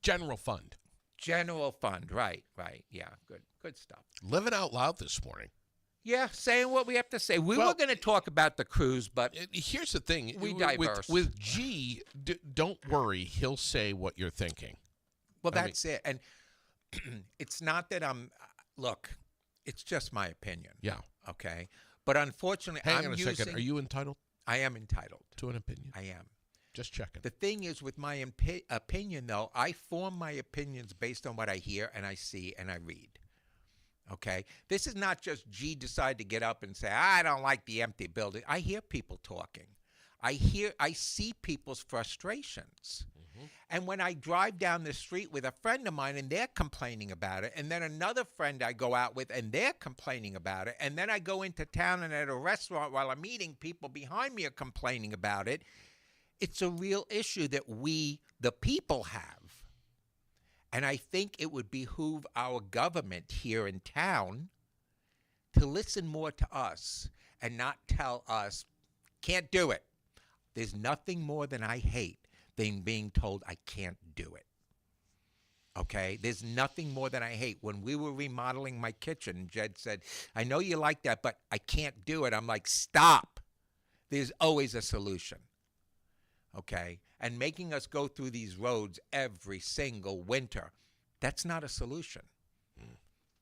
General fund. General fund, right. Yeah, good stuff. Living out loud this morning. Yeah, saying what we have to say. We were going to talk about the cruise, but Here's the thing. We diverse. With G, don't worry. He'll say what you're thinking. well, that's it. And it's not that look, it's just my opinion. Yeah. Okay? But unfortunately, Hang on a second. Are you entitled I am entitled. to an opinion? I am. Just checking. The thing is, with my opinion, though, I form my opinions based on what I hear and I see and I read. Okay? This is not just G decide to get up and say, I don't like the empty building. I hear people talking. I see people's frustrations. Mm-hmm. And when I drive down the street with a friend of mine and they're complaining about it, and then another friend I go out with and they're complaining about it, and then I go into town and at a restaurant while I'm eating, people behind me are complaining about it, it's a real issue that we, the people, have. And I think it would behoove our government here in town to listen more to us and not tell us, can't do it. There's nothing more than I hate than being told I can't do it. Okay? There's nothing more than I hate. When we were remodeling my kitchen, Jed said, I know you like that, but I can't do it. I'm like, stop. There's always a solution. Okay? And making us go through these roads every single winter, that's not a solution.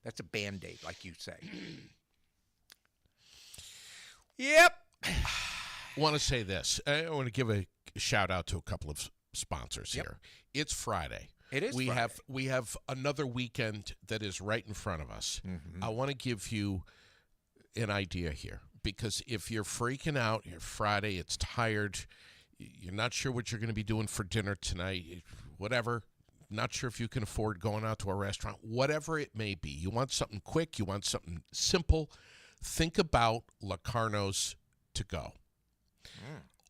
That's a Band-Aid, like you say. Yep. Want to say this. I want to give a shout out to a couple of sponsors here. It's Friday. It is Friday. We have another weekend that is right in front of us. Mm-hmm. I want to give you an idea here, because if you're freaking out, you're Friday, it's tired, you're not sure what you're going to be doing for dinner tonight, whatever, not sure if you can afford going out to a restaurant, whatever it may be. You want something quick, you want something simple, think about Locarno's to go.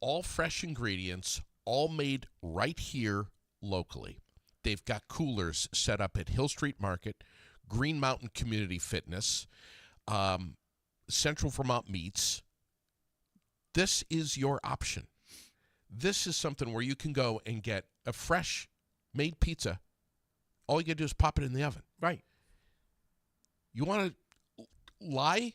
All fresh ingredients, all made right here locally. They've got coolers set up at Hill Street Market, Green Mountain Community Fitness, Central Vermont Meats. This is your option. This is something where you can go and get a fresh made pizza. All you got to do is pop it in the oven. Right. You want to lie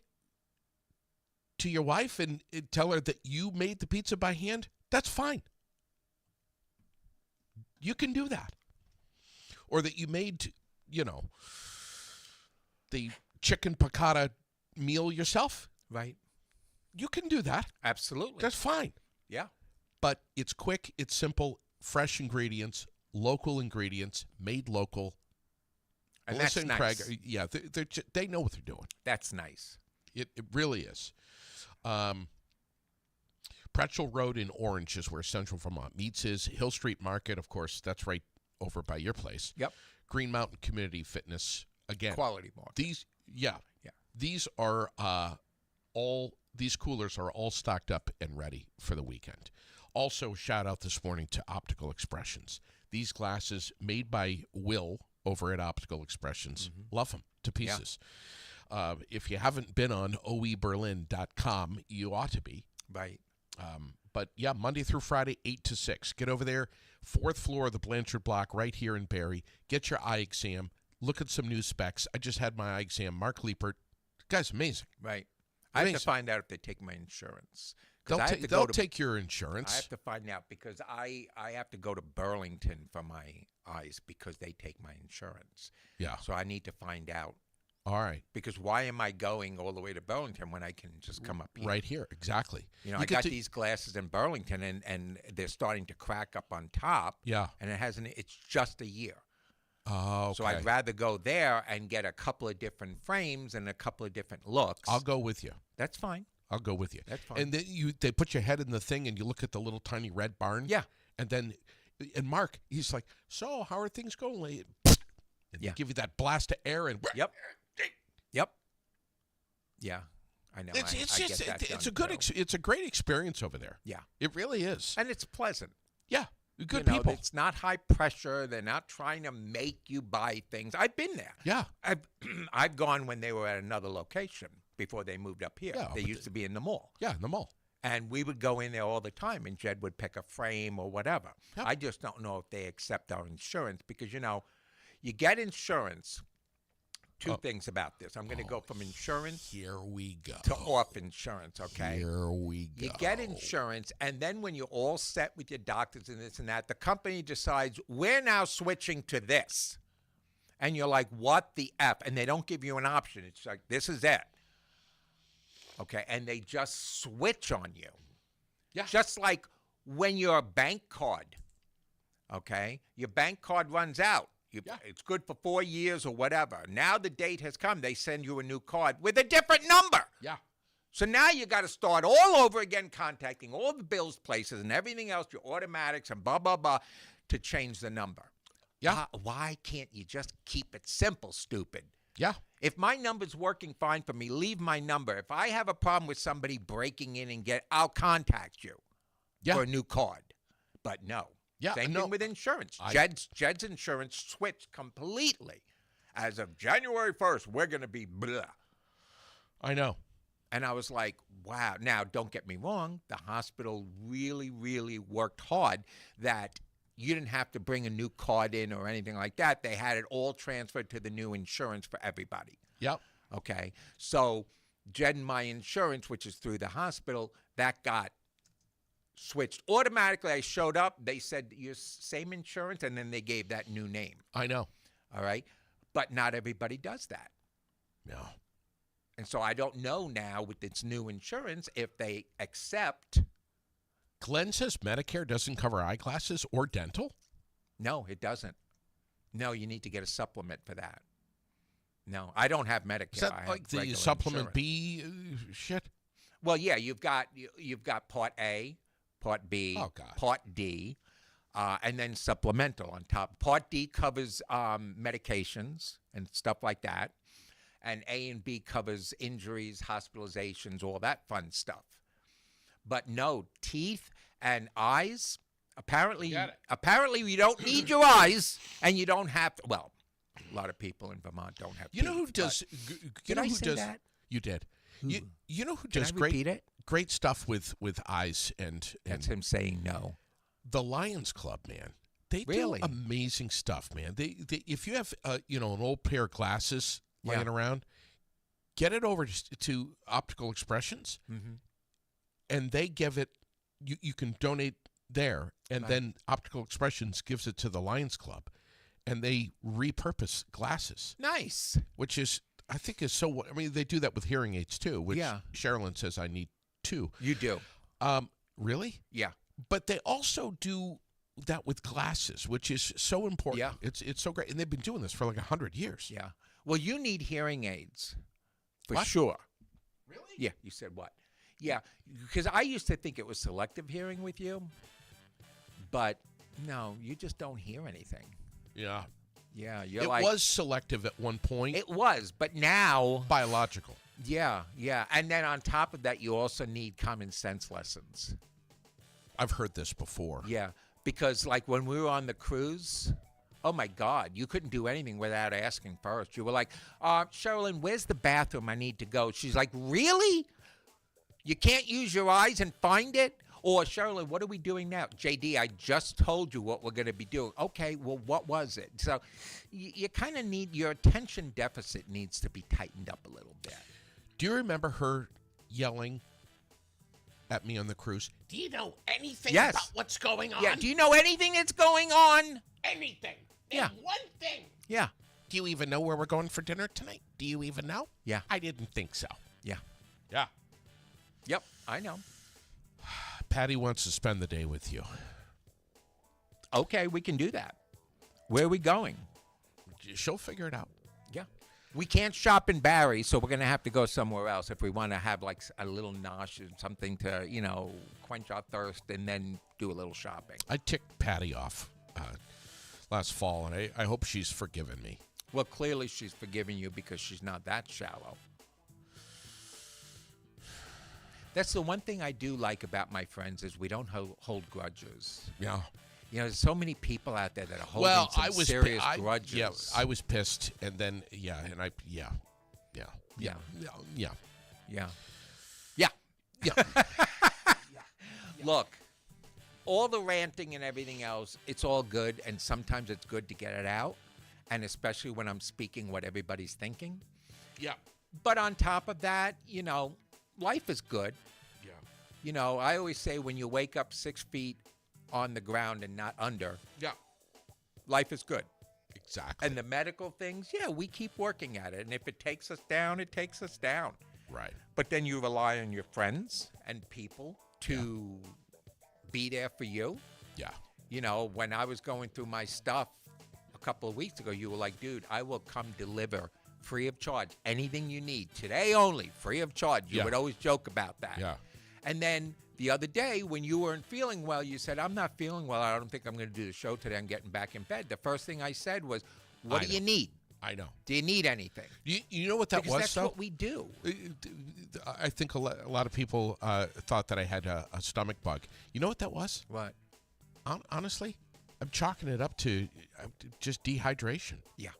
to your wife and tell her that you made the pizza by hand? That's fine. You can do that. Or that you made, the chicken piccata meal yourself. Right. You can do that. Absolutely. That's fine. Yeah. But it's quick, it's simple, fresh ingredients, local ingredients, made local. And Melissa that's and nice. Craig, they know what they're doing. That's nice. It really is. Pretzel Road in Orange is where Central Vermont Meats is. Hill Street Market, of course, that's right over by your place. Yep. Green Mountain Community Fitness, again. Quality market. These are these coolers are all stocked up and ready for the weekend. Also, shout out this morning to Optical Expressions. These glasses made by Will over at Optical Expressions. Love them to pieces. If you haven't been on oeberlin.com, you ought to be. Right. But yeah, Monday through Friday, 8 to 6. Get over there, 4th floor of the Blanchard Block right here in Barrie. Get your eye exam. Look at some new specs. I just had my eye exam. Mark Liepert. The guy's amazing. Right. I have to find out if they take my insurance. They'll take your insurance. I have to find out because I have to go to Burlington for my eyes because they take my insurance. Yeah. So I need to find out. All right. Because why am I going all the way to Burlington when I can just come up here? Right here. Exactly. I got these glasses in Burlington and they're starting to crack up on top. Yeah. And it's just a year. Oh, okay. So I'd rather go there and get a couple of different frames and a couple of different looks. I'll go with you. That's fine. I'll go with you. That's fine. And then they put your head in the thing and you look at the little tiny red barn. Yeah. And Mark, he's like, so how are things going lately? And they give you that blast of air and Yep. Yeah, I know. It's a great experience over there. Yeah. It really is. And it's pleasant. Yeah. Good people. It's not high pressure. They're not trying to make you buy things. I've been there. Yeah. I've gone when they were at another location before they moved up here. Yeah, they used to be in the mall. Yeah, in the mall. And we would go in there all the time, and Jed would pick a frame or whatever. Yep. I just don't know if they accept our insurance because, you get insurance. Two things about this. I'm going to go from insurance Here we go. to off insurance, okay? Here we go. You get insurance, and then when you're all set with your doctors and this and that, the company decides, we're now switching to this. And you're like, what the F? And they don't give you an option. It's like, this is it. Okay, and they just switch on you. Yeah. Just like when your bank card, okay, your bank card runs out. It's good for 4 years or whatever. Now the date has come. They send you a new card with a different number. Yeah. So now you got to start all over again, contacting all the bills places and everything else, your automatics and blah, blah, blah, to change the number. Yeah. Why can't you just keep it simple, stupid? Yeah. If my number's working fine for me, leave my number. If I have a problem with somebody breaking in I'll contact you for a new card. But no. Yeah, Same no, thing with insurance. I- Jed's insurance switched completely. As of January 1st, we're going to be blah. I know. And I was like, wow. Now, don't get me wrong. The hospital really, really worked hard that you didn't have to bring a new card in or anything like that. They had it all transferred to the new insurance for everybody. Yep. Okay. So Jed and my insurance, which is through the hospital, that got switched automatically. I showed up. They said, your same insurance, and then they gave that new name. I know. All right. But not everybody does that. No. And so I don't know now with its new insurance if they accept. Glenn says Medicare doesn't cover eyeglasses or dental. No, it doesn't. No, you need to get a supplement for that. No, I don't have Medicare. Is I that have like the regular supplement insurance. B shit? Well, yeah, you've got Part A, Part B, Oh, God. Part D, and then supplemental on top. Part D covers medications and stuff like that, and A and B covers injuries, hospitalizations, all that fun stuff. But no, teeth and eyes. Apparently, Got it. you don't need your eyes, and you don't have to. Well, a lot of people in Vermont don't have. You know who teeth, does? but- You Did know I who say does? that? You did. You know who Can does I repeat it? great stuff with eyes and That's him saying no. the Lions Club, man. They Really? do amazing stuff, man. They if you have an old pair of glasses Yeah. laying around, get it over to Optical Expressions, Mm-hmm. and they give it. You can donate there, and Right. then Optical Expressions gives it to the Lions Club, and they repurpose glasses, Nice. which is I think is so. I mean, they do that with hearing aids too. Which Yeah. Sherilyn says I need two. You do. Really? Yeah. But they also do that with glasses, which is so important. Yeah. It's so great, and they've been doing this for like 100 years. Yeah. Well, you need hearing aids for What? sure. Really? Yeah. You said what? Yeah. Because I used to think it was selective hearing with you, but no, you just don't hear anything. Yeah. Yeah. You're It like, was selective at one point, It was, but now, biological. yeah. And then on top of that, you also need common sense lessons. I've heard this before. Yeah, because like when we were on the cruise, oh my God, you couldn't do anything without asking first. You were like, Sherilyn, where's the bathroom? I need to go. She's like, really? You can't use your eyes and find it? Or Sherilyn, what are we doing now? JD, I just told you what we're going to be doing. Okay, well, what was it? So you kind of need, your attention deficit needs to be tightened up a little bit. Do you remember her yelling at me on the cruise? Do you know anything Yes. about what's going on? Yeah, do you know anything that's going on? anything? Yeah. Name one thing. Yeah, Do you even know where we're going for dinner tonight? Do you even know? Yeah. I didn't think so. yeah. Yeah. Yep, I know. Patty wants to spend the day with you. Okay, we can do that. Where are we going? She'll figure it out. Yeah. We can't shop in Barrie, so we're going to have to go somewhere else if we want to have like a little nosh or something to, quench our thirst and then do a little shopping. I ticked Patty off last fall, and I hope she's forgiven me. Well, clearly she's forgiving you because she's not that shallow. That's the one thing I do like about my friends is we don't hold grudges. Yeah. There's so many people out there that are holding some serious grudges. Yeah, I was pissed, and then yeah. Yeah. Yeah. Yeah. Look, all the ranting and everything else, it's all good, and sometimes it's good to get it out, and especially when I'm speaking what everybody's thinking. Yeah. But on top of that, life is good. Yeah. I always say when you wake up 6 feet on the ground and not under, Yeah. life is good. Exactly. And the medical things, yeah, we keep working at it. And if it takes us down, it takes us down. Right. But then you rely on your friends and people to be there for you. Yeah. When I was going through my stuff a couple of weeks ago, you were like, dude, I will come deliver free of charge. Anything you need. Today only, free of charge. You Yeah. would always joke about that. Yeah. And then the other day, when you weren't feeling well, you said, I'm not feeling well. I don't think I'm going to do the show today. I'm getting back in bed. The first thing I said was, what I do you know. need? I know. Do you need anything? You know what that Because was, that's though? what we do. I think a lot of people thought that I had a stomach bug. You know what that was? What? Honestly, I'm chalking it up to just dehydration. Yeah.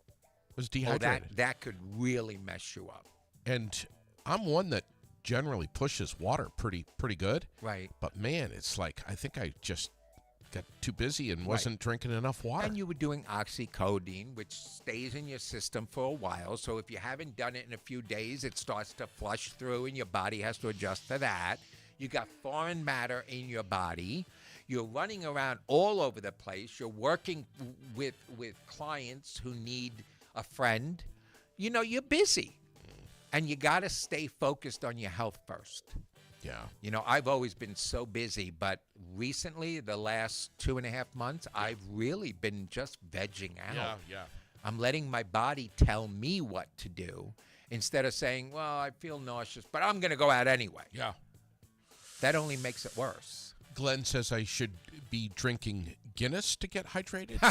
Was Oh, dehydrated. that could really mess you up. And I'm one that generally pushes water pretty good. Right. But man, it's like I think I just got too busy and wasn't drinking enough water. And you were doing oxycodone, which stays in your system for a while. So if you haven't done it in a few days, it starts to flush through and your body has to adjust to that. You got foreign matter in your body. You're running around all over the place. You're working with clients who need a friend. You know, you're busy. And you got to stay focused on your health first. Yeah. You know, I've always been so busy, but recently, the last 2.5 months, I've really been just vegging out. Yeah. I'm letting my body tell me what to do instead of saying, well, I feel nauseous, but I'm going to go out anyway. Yeah. That only makes it worse. Glenn says I should be drinking Guinness to get hydrated.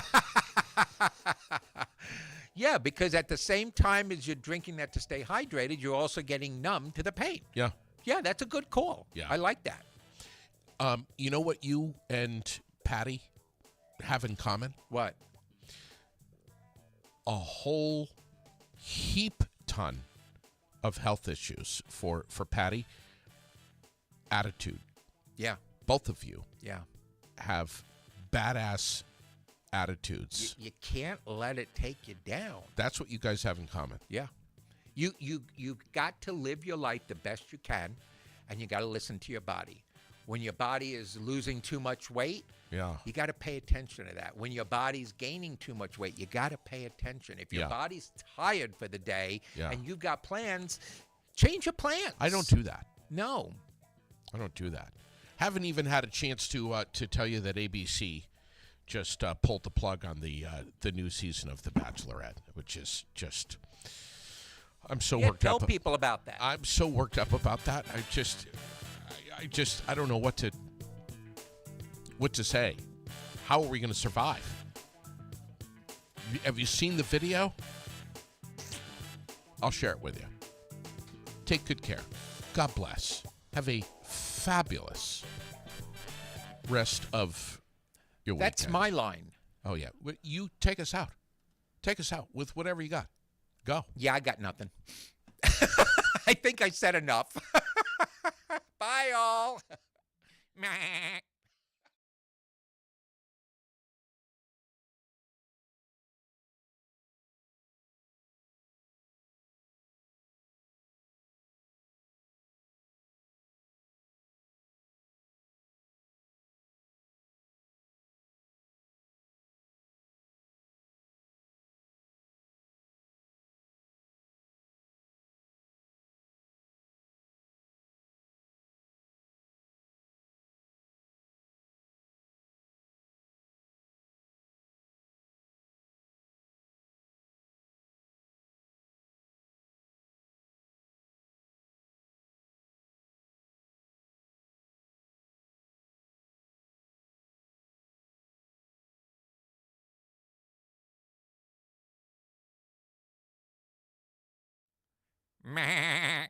Yeah, because at the same time as you're drinking that to stay hydrated, you're also getting numb to the pain. Yeah. Yeah, that's a good call. Yeah. I like that. You know what you and Patty have in common? What? A whole heap ton of health issues for Patty. Attitude. Yeah. Both of you Yeah. have badass attitudes. You can't let it take you down. That's what you guys have in common. Yeah. You've got to live your life the best you can, and you got to listen to your body. When your body is losing too much weight, Yeah. you got to pay attention to that. When your body's gaining too much weight, you got to pay attention. If your Yeah. body's tired for the day Yeah. and you've got plans, change your plans. I don't do that. No. I don't do that. Haven't even had a chance to tell you that ABC just pulled the plug on the new season of The Bachelorette, which is just I'm so Yeah, worked tell up. people about that. I'm so worked up about that. I don't know what to say. How are we going to survive? Have you seen the video? I'll share it with you. Take good care. God bless. Have a fabulous rest of your weekend. That's my line. Oh, yeah. You take us out. Take us out with whatever you got. Go. Yeah, I got nothing. I think I said enough. Bye, all. Meh. Meh.